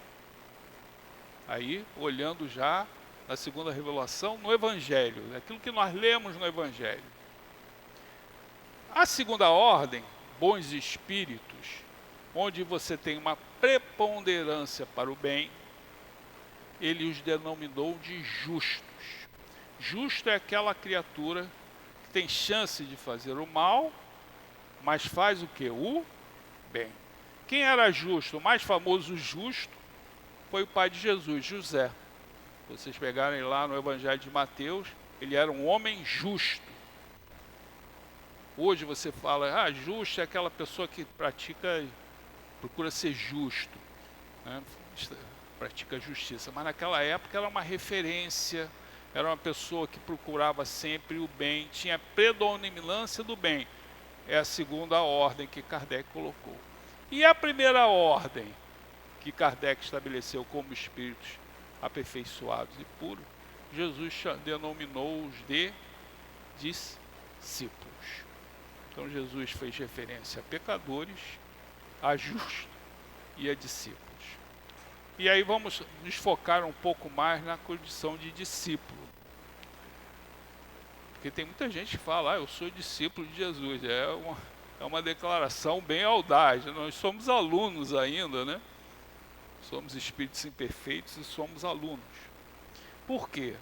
Aí, olhando já na segunda revelação, no Evangelho, aquilo que nós lemos no Evangelho. A segunda ordem, bons espíritos, onde você tem uma preponderância para o bem, ele os denominou de justos. Justo é aquela criatura que tem chance de fazer o mal, mas faz o que? O bem. Quem era justo? O mais famoso justo foi o pai de Jesus, José. Vocês pegarem lá no Evangelho de Mateus, ele era um homem justo. Hoje você fala, justo é aquela pessoa que procura ser justo, né? Pratica justiça. Mas naquela época era uma referência, era uma pessoa que procurava sempre o bem, tinha predominância do bem. É a segunda ordem que Kardec colocou. E a primeira ordem que Kardec estabeleceu como espíritos aperfeiçoados e puros, Jesus denominou-os de discípulos. Então Jesus fez referência a pecadores, a justos e a discípulos. E aí vamos nos focar um pouco mais na condição de discípulo. Porque tem muita gente que fala, eu sou discípulo de Jesus. É uma declaração bem audaz. Nós somos alunos ainda, né? Somos espíritos imperfeitos e somos alunos. Por quê?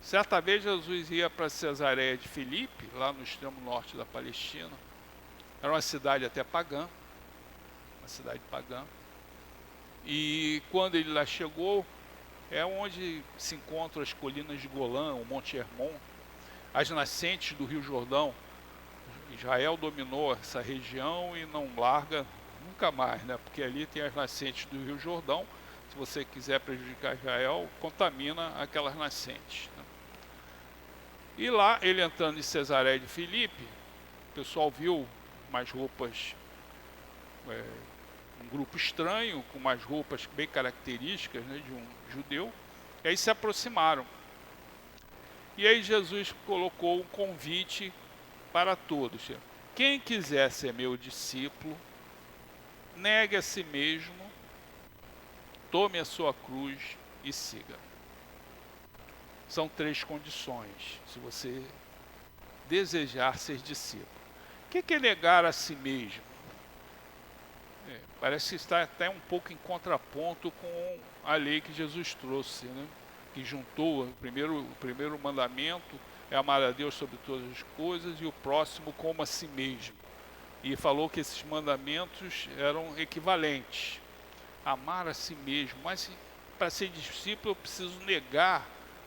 Certa vez Jesus ia para Cesareia de Filipe, lá no extremo norte da Palestina. Era uma cidade até pagã, uma cidade pagã. E quando ele lá chegou, é onde se encontram as colinas de Golã, o Monte Hermon, as nascentes do Rio Jordão. Israel dominou essa região e não larga nunca mais, né? Porque ali tem as nascentes do Rio Jordão. Se você quiser prejudicar Israel, contamina aquelas nascentes, né? E lá, ele entrando em Cesareia de Filipe, o pessoal viu umas roupas, um grupo estranho, com umas roupas bem características, né, de um judeu, e aí se aproximaram. E aí Jesus colocou um convite para todos. Quem quiser ser meu discípulo, negue a si mesmo, tome a sua cruz e siga. São 3 condições, se você desejar ser discípulo. O que é negar a si mesmo? Parece estar até um pouco em contraponto com a lei que Jesus trouxe, né? Que juntou o primeiro mandamento é amar a Deus sobre todas as coisas e o próximo como a si mesmo. E falou que esses mandamentos eram equivalentes. Amar a si mesmo, mas para ser discípulo eu preciso negar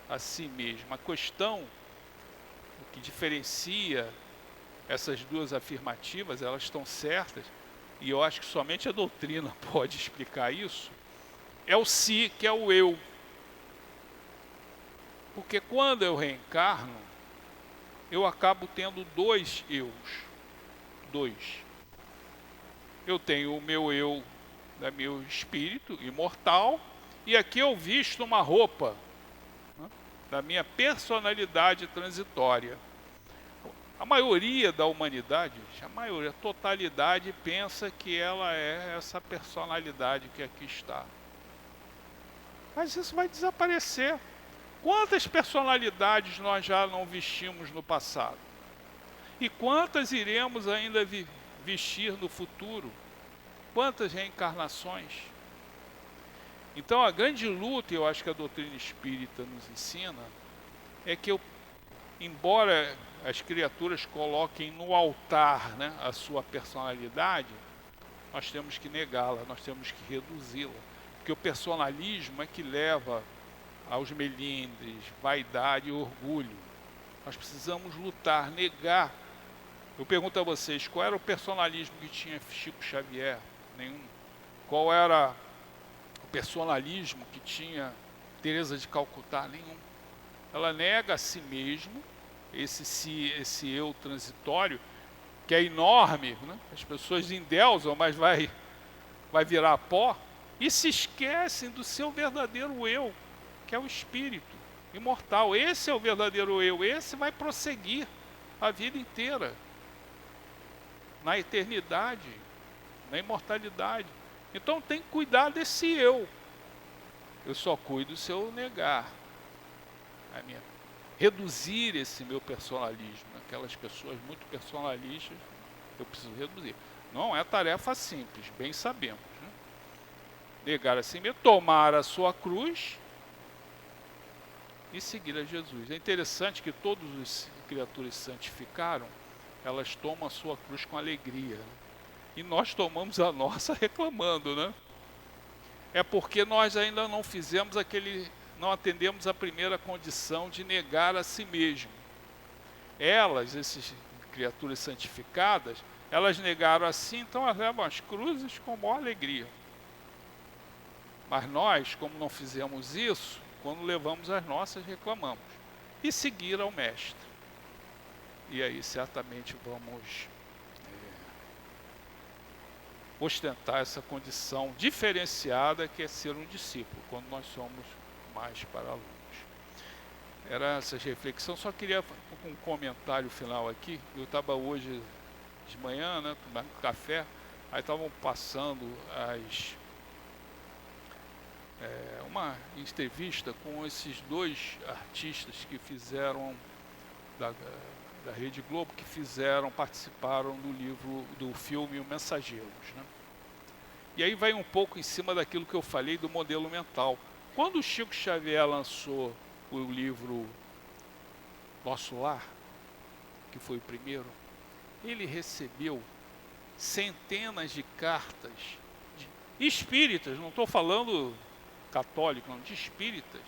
a si mesmo. A questão, o que diferencia essas duas afirmativas, elas estão certas, e eu acho que somente a doutrina pode explicar isso, é o si, que é o eu. Porque quando eu reencarno, eu acabo tendo 2 eus. 2. Eu tenho o meu eu, meu espírito imortal, e aqui eu visto uma roupa, né, da minha personalidade transitória. A maioria da humanidade, a totalidade pensa que ela é essa personalidade que aqui está. Mas isso vai desaparecer. Quantas personalidades nós já não vestimos no passado? E quantas iremos ainda vestir no futuro? Quantas reencarnações? Então a grande luta, eu acho que a doutrina espírita nos ensina, é que embora as criaturas coloquem no altar, né, a sua personalidade, nós temos que negá-la, nós temos que reduzi-la. Porque o personalismo é que leva aos melindres, vaidade e orgulho. Nós precisamos lutar, negar. Eu pergunto a vocês, qual era o personalismo que tinha Chico Xavier? Nenhum. Qual era o personalismo que tinha Teresa de Calcutá? Nenhum. Ela nega a si mesmo, esse eu transitório, que é enorme, né? As pessoas endeusam, mas vai virar pó, e se esquecem do seu verdadeiro eu, que é o espírito imortal. Esse é o verdadeiro eu, esse vai prosseguir a vida inteira, na eternidade, na imortalidade. Então tem que cuidar desse eu. Eu só cuido se eu negar reduzir esse meu personalismo. Aquelas pessoas muito personalistas, eu preciso reduzir. Não é tarefa simples, bem sabemos, né? Negar a si mesmo, tomar a sua cruz e seguir a Jesus. É interessante que todas as criaturas santificaram, elas tomam a sua cruz com alegria, né? E nós tomamos a nossa reclamando, né? É porque nós ainda não fizemos não atendemos a primeira condição de negar a si mesmo. Essas criaturas santificadas, elas negaram a si, então elas levam as cruzes com maior alegria. Mas nós, como não fizemos isso, quando levamos as nossas, reclamamos. E seguir ao Mestre. E aí certamente vamos ostentar essa condição diferenciada que é ser um discípulo, quando nós somos mais para alunos. Era essa reflexão. Só queria um comentário final aqui. Eu estava hoje de manhã, né, tomando café, aí estavam passando uma entrevista com esses dois artistas que fizeram da Rede Globo, que participaram do livro, do filme O Mensageiros, né? E aí vai um pouco em cima daquilo que eu falei do modelo mental. Quando o Chico Xavier lançou o livro Nosso Lar, que foi o primeiro, ele recebeu centenas de cartas de espíritas, não estou falando católico, não, de espíritas,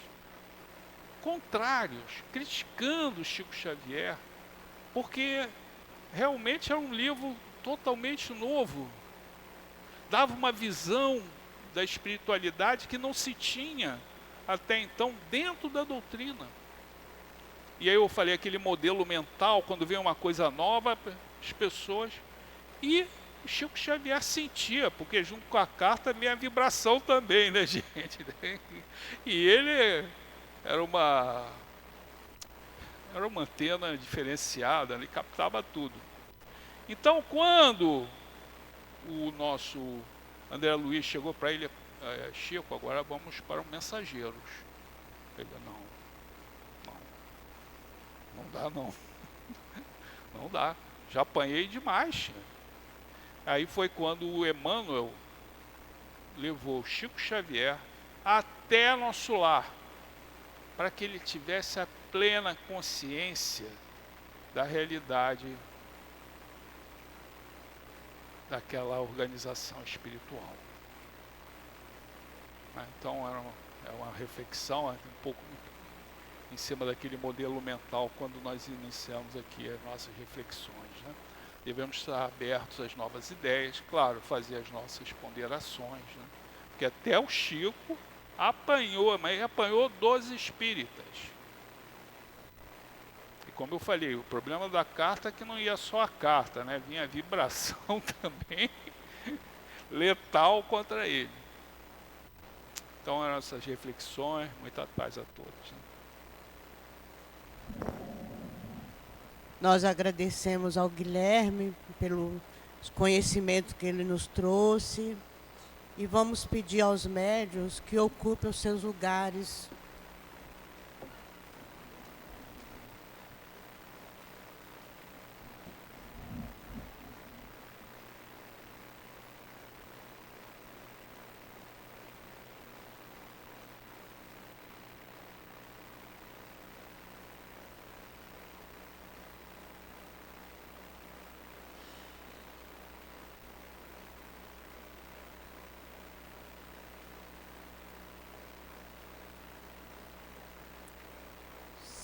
contrários, criticando o Chico Xavier, porque realmente era um livro totalmente novo, dava uma visão da espiritualidade que não se tinha até então dentro da doutrina. E aí eu falei, aquele modelo mental, quando vem uma coisa nova, as pessoas... E o Chico Xavier sentia, porque junto com a carta vem a vibração também, né, gente? E ele era uma antena diferenciada, ele captava tudo. Então, quando o nosso André Luiz chegou para ele, Chico, agora vamos para o Mensageiros. Ele, não dá não, não dá, já apanhei demais. Aí foi quando o Emmanuel levou o Chico Xavier até Nosso Lar, para que ele tivesse a plena consciência da realidade daquela organização espiritual. Então é uma reflexão um pouco em cima daquele modelo mental quando nós iniciamos aqui as nossas reflexões, né? Devemos estar abertos às novas ideias, claro, fazer as nossas ponderações, né? Porque até o Chico apanhou, mas apanhou dos espíritas. E como eu falei, o problema da carta é que não ia só a carta, né? Vinha a vibração também letal contra ele. Então eram essas reflexões, muita paz a todos, né? Nós agradecemos ao Guilherme pelo conhecimento que ele nos trouxe e vamos pedir aos médiuns que ocupem os seus lugares.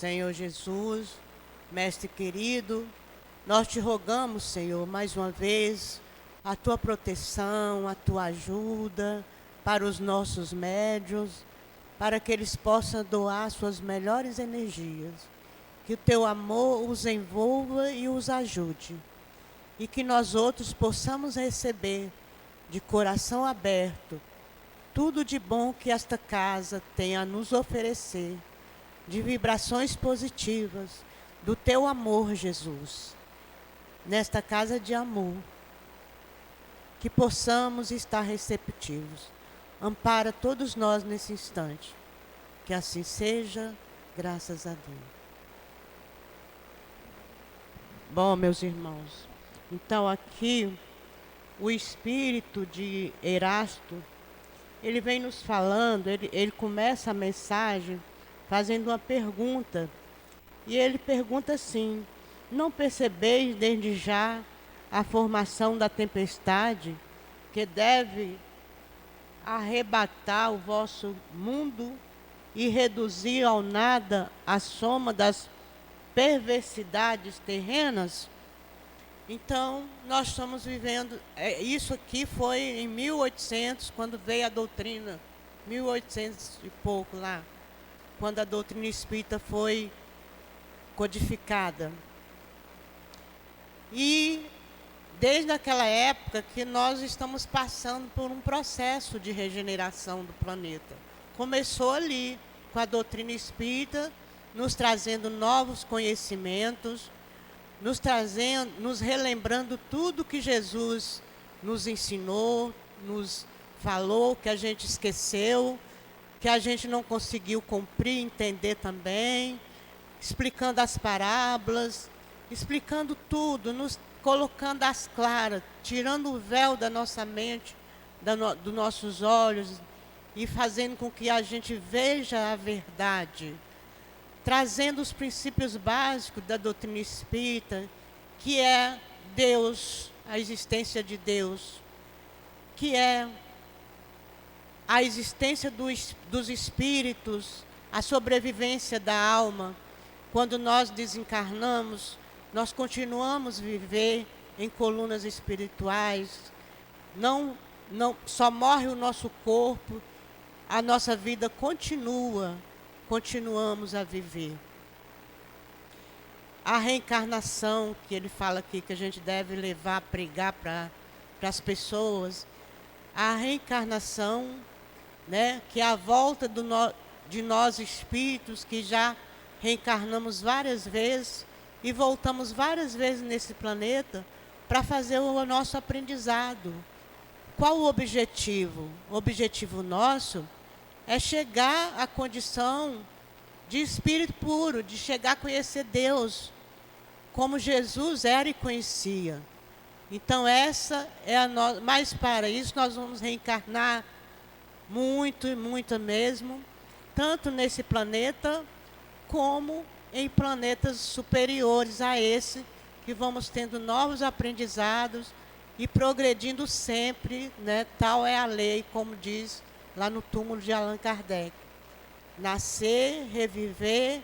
Senhor Jesus, Mestre querido, nós te rogamos, Senhor, mais uma vez, a tua proteção, a tua ajuda para os nossos médiuns, para que eles possam doar suas melhores energias. Que o teu amor os envolva e os ajude. E que nós outros possamos receber, de coração aberto, tudo de bom que esta casa tem a nos oferecer, de vibrações positivas, do teu amor, Jesus, nesta casa de amor, que possamos estar receptivos. Ampara todos nós nesse instante. Que assim seja, graças a Deus. Bom, meus irmãos, então aqui o espírito de Erasto, ele vem nos falando, ele começa a mensagem fazendo uma pergunta. E ele pergunta assim: não percebeis desde já a formação da tempestade que deve arrebatar o vosso mundo e reduzir ao nada a soma das perversidades terrenas? Então, nós estamos vivendo... isso aqui foi em 1800, quando veio a doutrina, 1800 e pouco lá, quando a doutrina espírita foi codificada. E desde aquela época que nós estamos passando por um processo de regeneração do planeta. Começou ali, com a doutrina espírita, nos trazendo novos conhecimentos, nos relembrando tudo que Jesus nos ensinou, nos falou, que a gente esqueceu, que a gente não conseguiu cumprir, entender também, explicando as parábolas, explicando tudo, nos colocando às claras, tirando o véu da nossa mente, dos nossos olhos e fazendo com que a gente veja a verdade, trazendo os princípios básicos da doutrina espírita, que é Deus, a existência de Deus, que é a existência dos espíritos, a sobrevivência da alma. Quando nós desencarnamos, nós continuamos a viver em colunas espirituais. Não só morre o nosso corpo, a nossa vida continuamos a viver. A reencarnação, que ele fala aqui, que a gente deve levar, pregar para as pessoas, a reencarnação, né, que é a volta de nós espíritos, que já reencarnamos várias vezes e voltamos várias vezes nesse planeta para fazer o nosso aprendizado. Qual o objetivo? O objetivo nosso é chegar à condição de espírito puro, de chegar a conhecer Deus, como Jesus era e conhecia. Então essa é mas para isso nós vamos reencarnar muito e muito mesmo, tanto nesse planeta como em planetas superiores a esse, que vamos tendo novos aprendizados e progredindo sempre, né? Tal é a lei, como diz lá no túmulo de Allan Kardec. Nascer, reviver,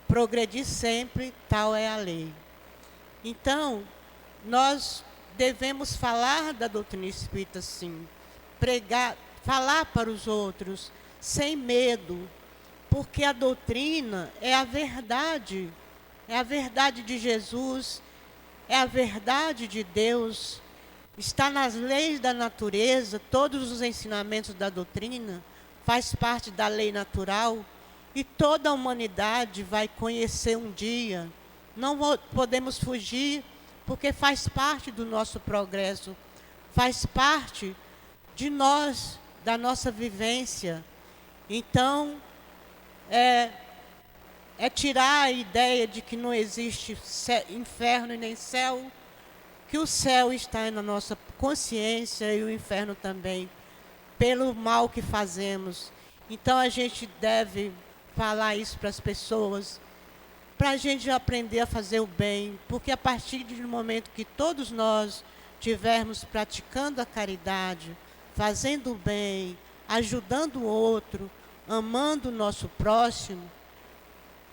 progredir sempre, tal é a lei. Então, nós devemos falar da doutrina espírita, sim, pregar, falar para os outros, sem medo, porque a doutrina é a verdade de Jesus, é a verdade de Deus, está nas leis da natureza, todos os ensinamentos da doutrina faz parte da lei natural e toda a humanidade vai conhecer um dia. Não podemos fugir, porque faz parte do nosso progresso, faz parte de nós, da nossa vivência. Então, é tirar a ideia de que não existe inferno e nem céu, que o céu está na nossa consciência e o inferno também, pelo mal que fazemos. Então a gente deve falar isso para as pessoas, para a gente aprender a fazer o bem, porque a partir do momento que todos nós estivermos praticando a caridade, fazendo o bem, ajudando o outro, amando o nosso próximo,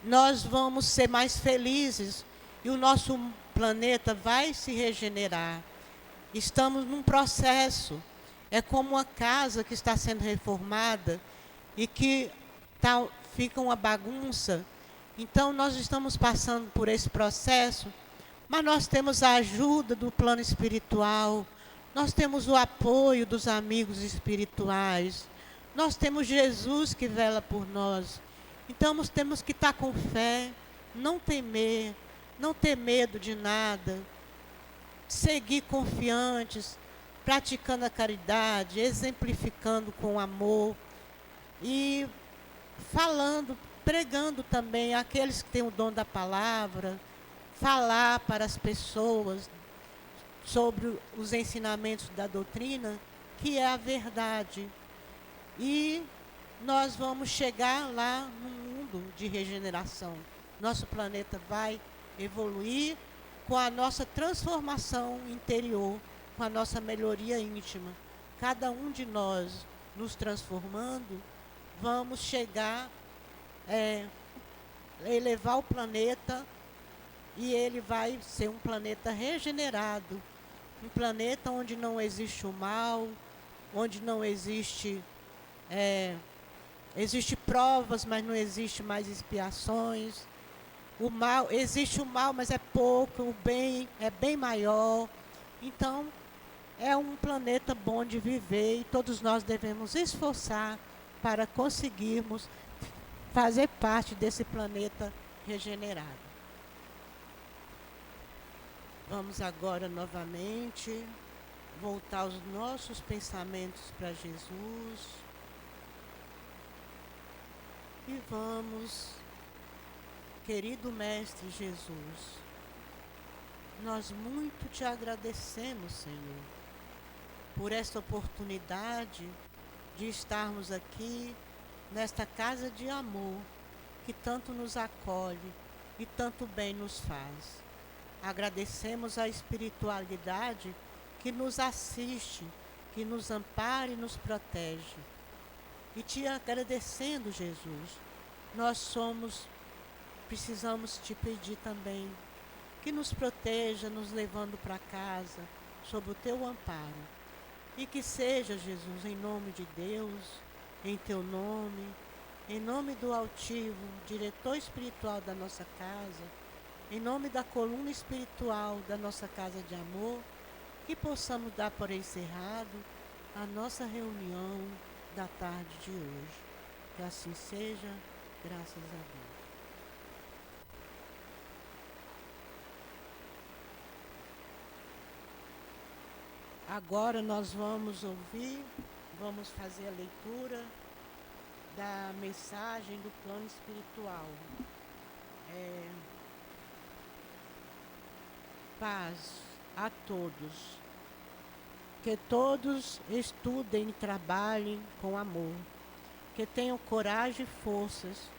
nós vamos ser mais felizes e o nosso planeta vai se regenerar. Estamos num processo, é como uma casa que está sendo reformada e que fica uma bagunça. Então nós estamos passando por esse processo, mas nós temos a ajuda do plano espiritual, nós temos o apoio dos amigos espirituais, nós temos Jesus que vela por nós. Então nós temos que estar com fé, não temer, não ter medo de nada, seguir confiantes, praticando a caridade, exemplificando com amor e falando, pregando também aqueles que têm o dom da palavra, falar para as pessoas sobre os ensinamentos da doutrina, que é a verdade. E nós vamos chegar lá no mundo de regeneração. Nosso planeta vai evoluir com a nossa transformação interior, com a nossa melhoria íntima. Cada um de nós nos transformando, vamos chegar, elevar o planeta e ele vai ser um planeta regenerado. Um planeta onde não existe o mal, onde não existe... Existem provas, mas não existe mais expiações. O mal, existe o mal, mas é pouco, o bem é bem maior. Então, é um planeta bom de viver e todos nós devemos esforçar para conseguirmos fazer parte desse planeta regenerado. Vamos agora novamente voltar os nossos pensamentos para Jesus e vamos, querido Mestre Jesus, nós muito te agradecemos, Senhor, por esta oportunidade de estarmos aqui nesta casa de amor que tanto nos acolhe e tanto bem nos faz. Agradecemos a espiritualidade que nos assiste, que nos ampara e nos protege. E te agradecendo, Jesus, precisamos te pedir também que nos proteja, nos levando para casa, sob o teu amparo. E que seja, Jesus, em nome de Deus, em teu nome, em nome do altivo, diretor espiritual da nossa casa, em nome da coluna espiritual da nossa casa de amor, que possamos dar por encerrado a nossa reunião da tarde de hoje. Que assim seja, graças a Deus. Agora nós vamos fazer a leitura da mensagem do plano espiritual. Paz a todos. Que todos estudem e trabalhem com amor. Que tenham coragem e forças,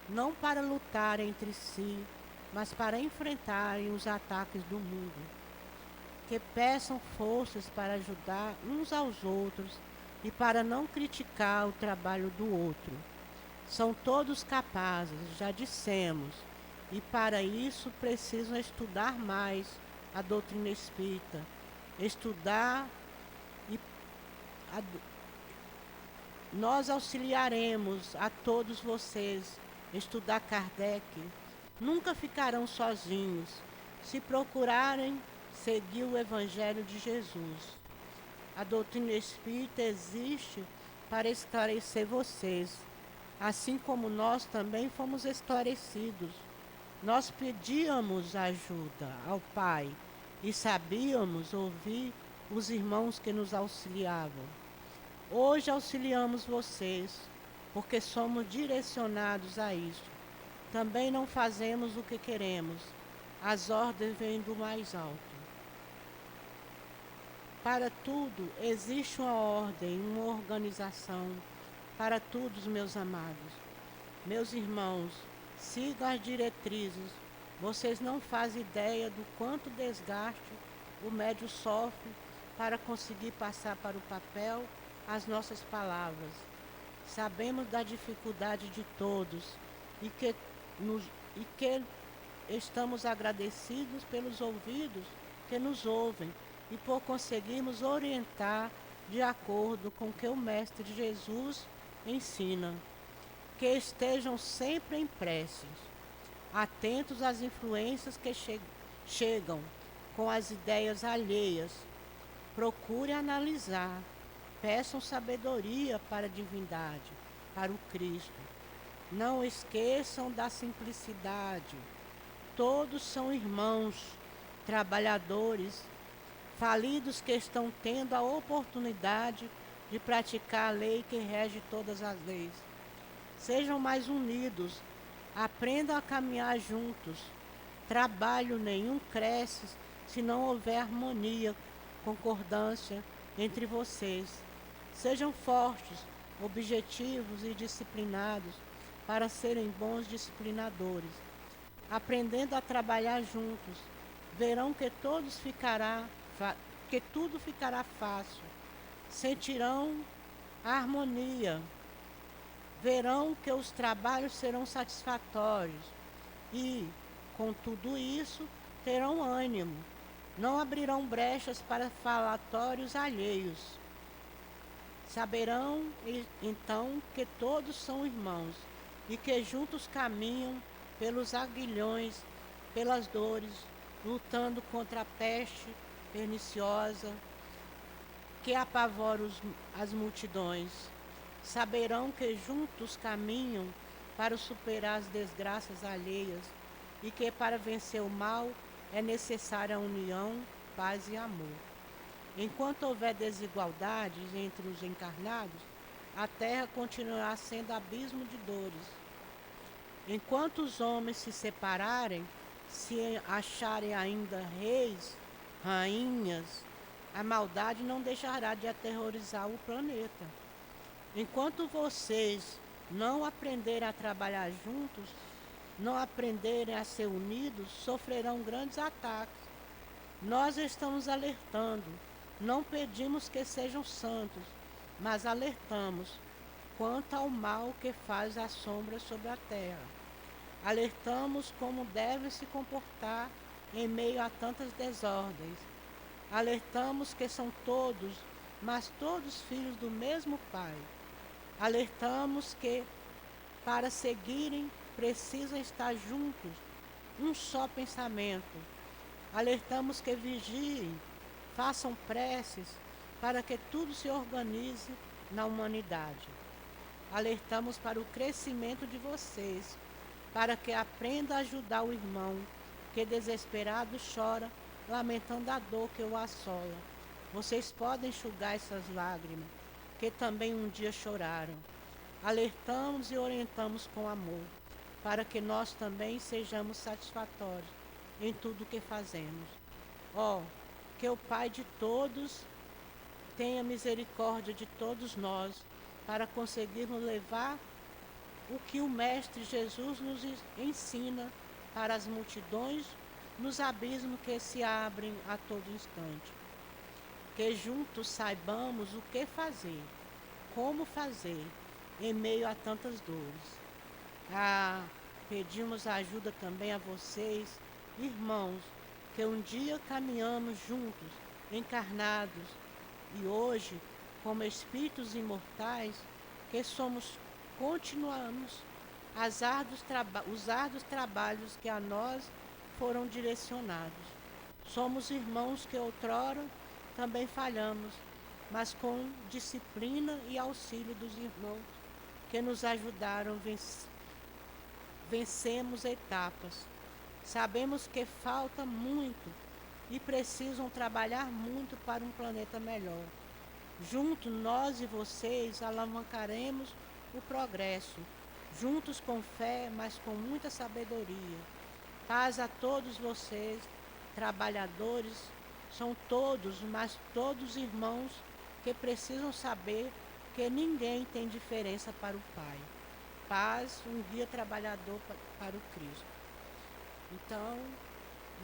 não para lutar entre si, mas para enfrentarem os ataques do mundo. Que peçam forças para ajudar uns aos outros e para não criticar o trabalho do outro. São todos capazes, já dissemos, e para isso precisam estudar mais a doutrina espírita, nós auxiliaremos a todos vocês estudar Kardec. Nunca ficarão sozinhos se procurarem seguir o Evangelho de Jesus. A doutrina espírita existe para esclarecer vocês, assim como nós também fomos esclarecidos. Nós pedíamos ajuda ao Pai e sabíamos ouvir os irmãos que nos auxiliavam. Hoje auxiliamos vocês, porque somos direcionados a isso. Também não fazemos o que queremos. As ordens vêm do mais alto. Para tudo existe uma ordem, uma organização. Para todos, meus amados. Meus irmãos, sigam as diretrizes. Vocês não fazem ideia do quanto desgaste o médium sofre para conseguir passar para o papel as nossas palavras. Sabemos da dificuldade de todos e que estamos agradecidos pelos ouvidos que nos ouvem e por conseguirmos orientar de acordo com o que o Mestre Jesus ensina. Que estejam sempre em preces, atentos às influências que chegam com as ideias alheias. Procure analisar, peçam sabedoria para a divindade, para o Cristo. Não esqueçam da simplicidade. Todos são irmãos, trabalhadores, falidos que estão tendo a oportunidade de praticar a lei que rege todas as leis. Sejam mais unidos, aprendam a caminhar juntos. Trabalho nenhum cresce se não houver harmonia, concordância entre vocês. Sejam fortes, objetivos e disciplinados para serem bons disciplinadores. Aprendendo a trabalhar juntos, verão que tudo ficará fácil. Sentirão a harmonia. Verão que os trabalhos serão satisfatórios e, com tudo isso, terão ânimo. Não abrirão brechas para falatórios alheios. Saberão, então, que todos são irmãos e que juntos caminham pelos aguilhões, pelas dores, lutando contra a peste perniciosa que apavora as multidões. Saberão que juntos caminham para superar as desgraças alheias e que para vencer o mal é necessária a união, paz e amor. Enquanto houver desigualdades entre os encarnados, a terra continuará sendo abismo de dores. Enquanto os homens se separarem, se acharem ainda reis, rainhas, a maldade não deixará de aterrorizar o planeta. Enquanto vocês não aprenderem a trabalhar juntos, não aprenderem a ser unidos, sofrerão grandes ataques. Nós estamos alertando, não pedimos que sejam santos, mas alertamos quanto ao mal que faz a sombra sobre a terra. Alertamos como deve se comportar em meio a tantas desordens. Alertamos que são todos, mas todos filhos do mesmo Pai. Alertamos que, para seguirem, precisam estar juntos, um só pensamento. Alertamos que vigiem, façam preces, para que tudo se organize na humanidade. Alertamos para o crescimento de vocês, para que aprenda a ajudar o irmão, que desesperado chora, lamentando a dor que o assola. Vocês podem enxugar essas lágrimas, que também um dia choraram. Alertamos e orientamos com amor, para que nós também sejamos satisfatórios em tudo que fazemos. Que o Pai de todos tenha misericórdia de todos nós, para conseguirmos levar o que o Mestre Jesus nos ensina para as multidões nos abismos que se abrem a todo instante. Que juntos saibamos o que fazer, como fazer, em meio a tantas dores. Pedimos ajuda também a vocês, irmãos, que um dia caminhamos juntos, encarnados, e hoje, como espíritos imortais, que continuamos os árduos trabalhos que a nós foram direcionados. Somos irmãos que outrora também falhamos, mas com disciplina e auxílio dos irmãos que nos ajudaram, vencemos etapas. Sabemos que falta muito e precisam trabalhar muito para um planeta melhor. Juntos, nós e vocês alavancaremos o progresso, juntos com fé, mas com muita sabedoria. Paz a todos vocês, trabalhadores, são todos, mas todos irmãos que precisam saber que ninguém tem diferença para o Pai. Paz, um guia trabalhador para o Cristo. Então,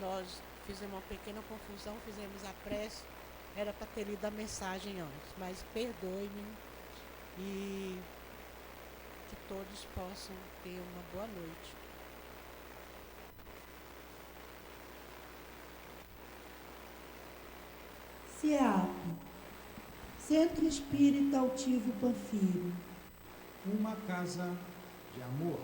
nós fizemos uma pequena confusão, fizemos a prece, era para ter lido a mensagem antes, mas perdoe-me e que todos possam ter uma boa noite. CEAP, Centro Espírita Altivo Panfiro. Uma casa de amor.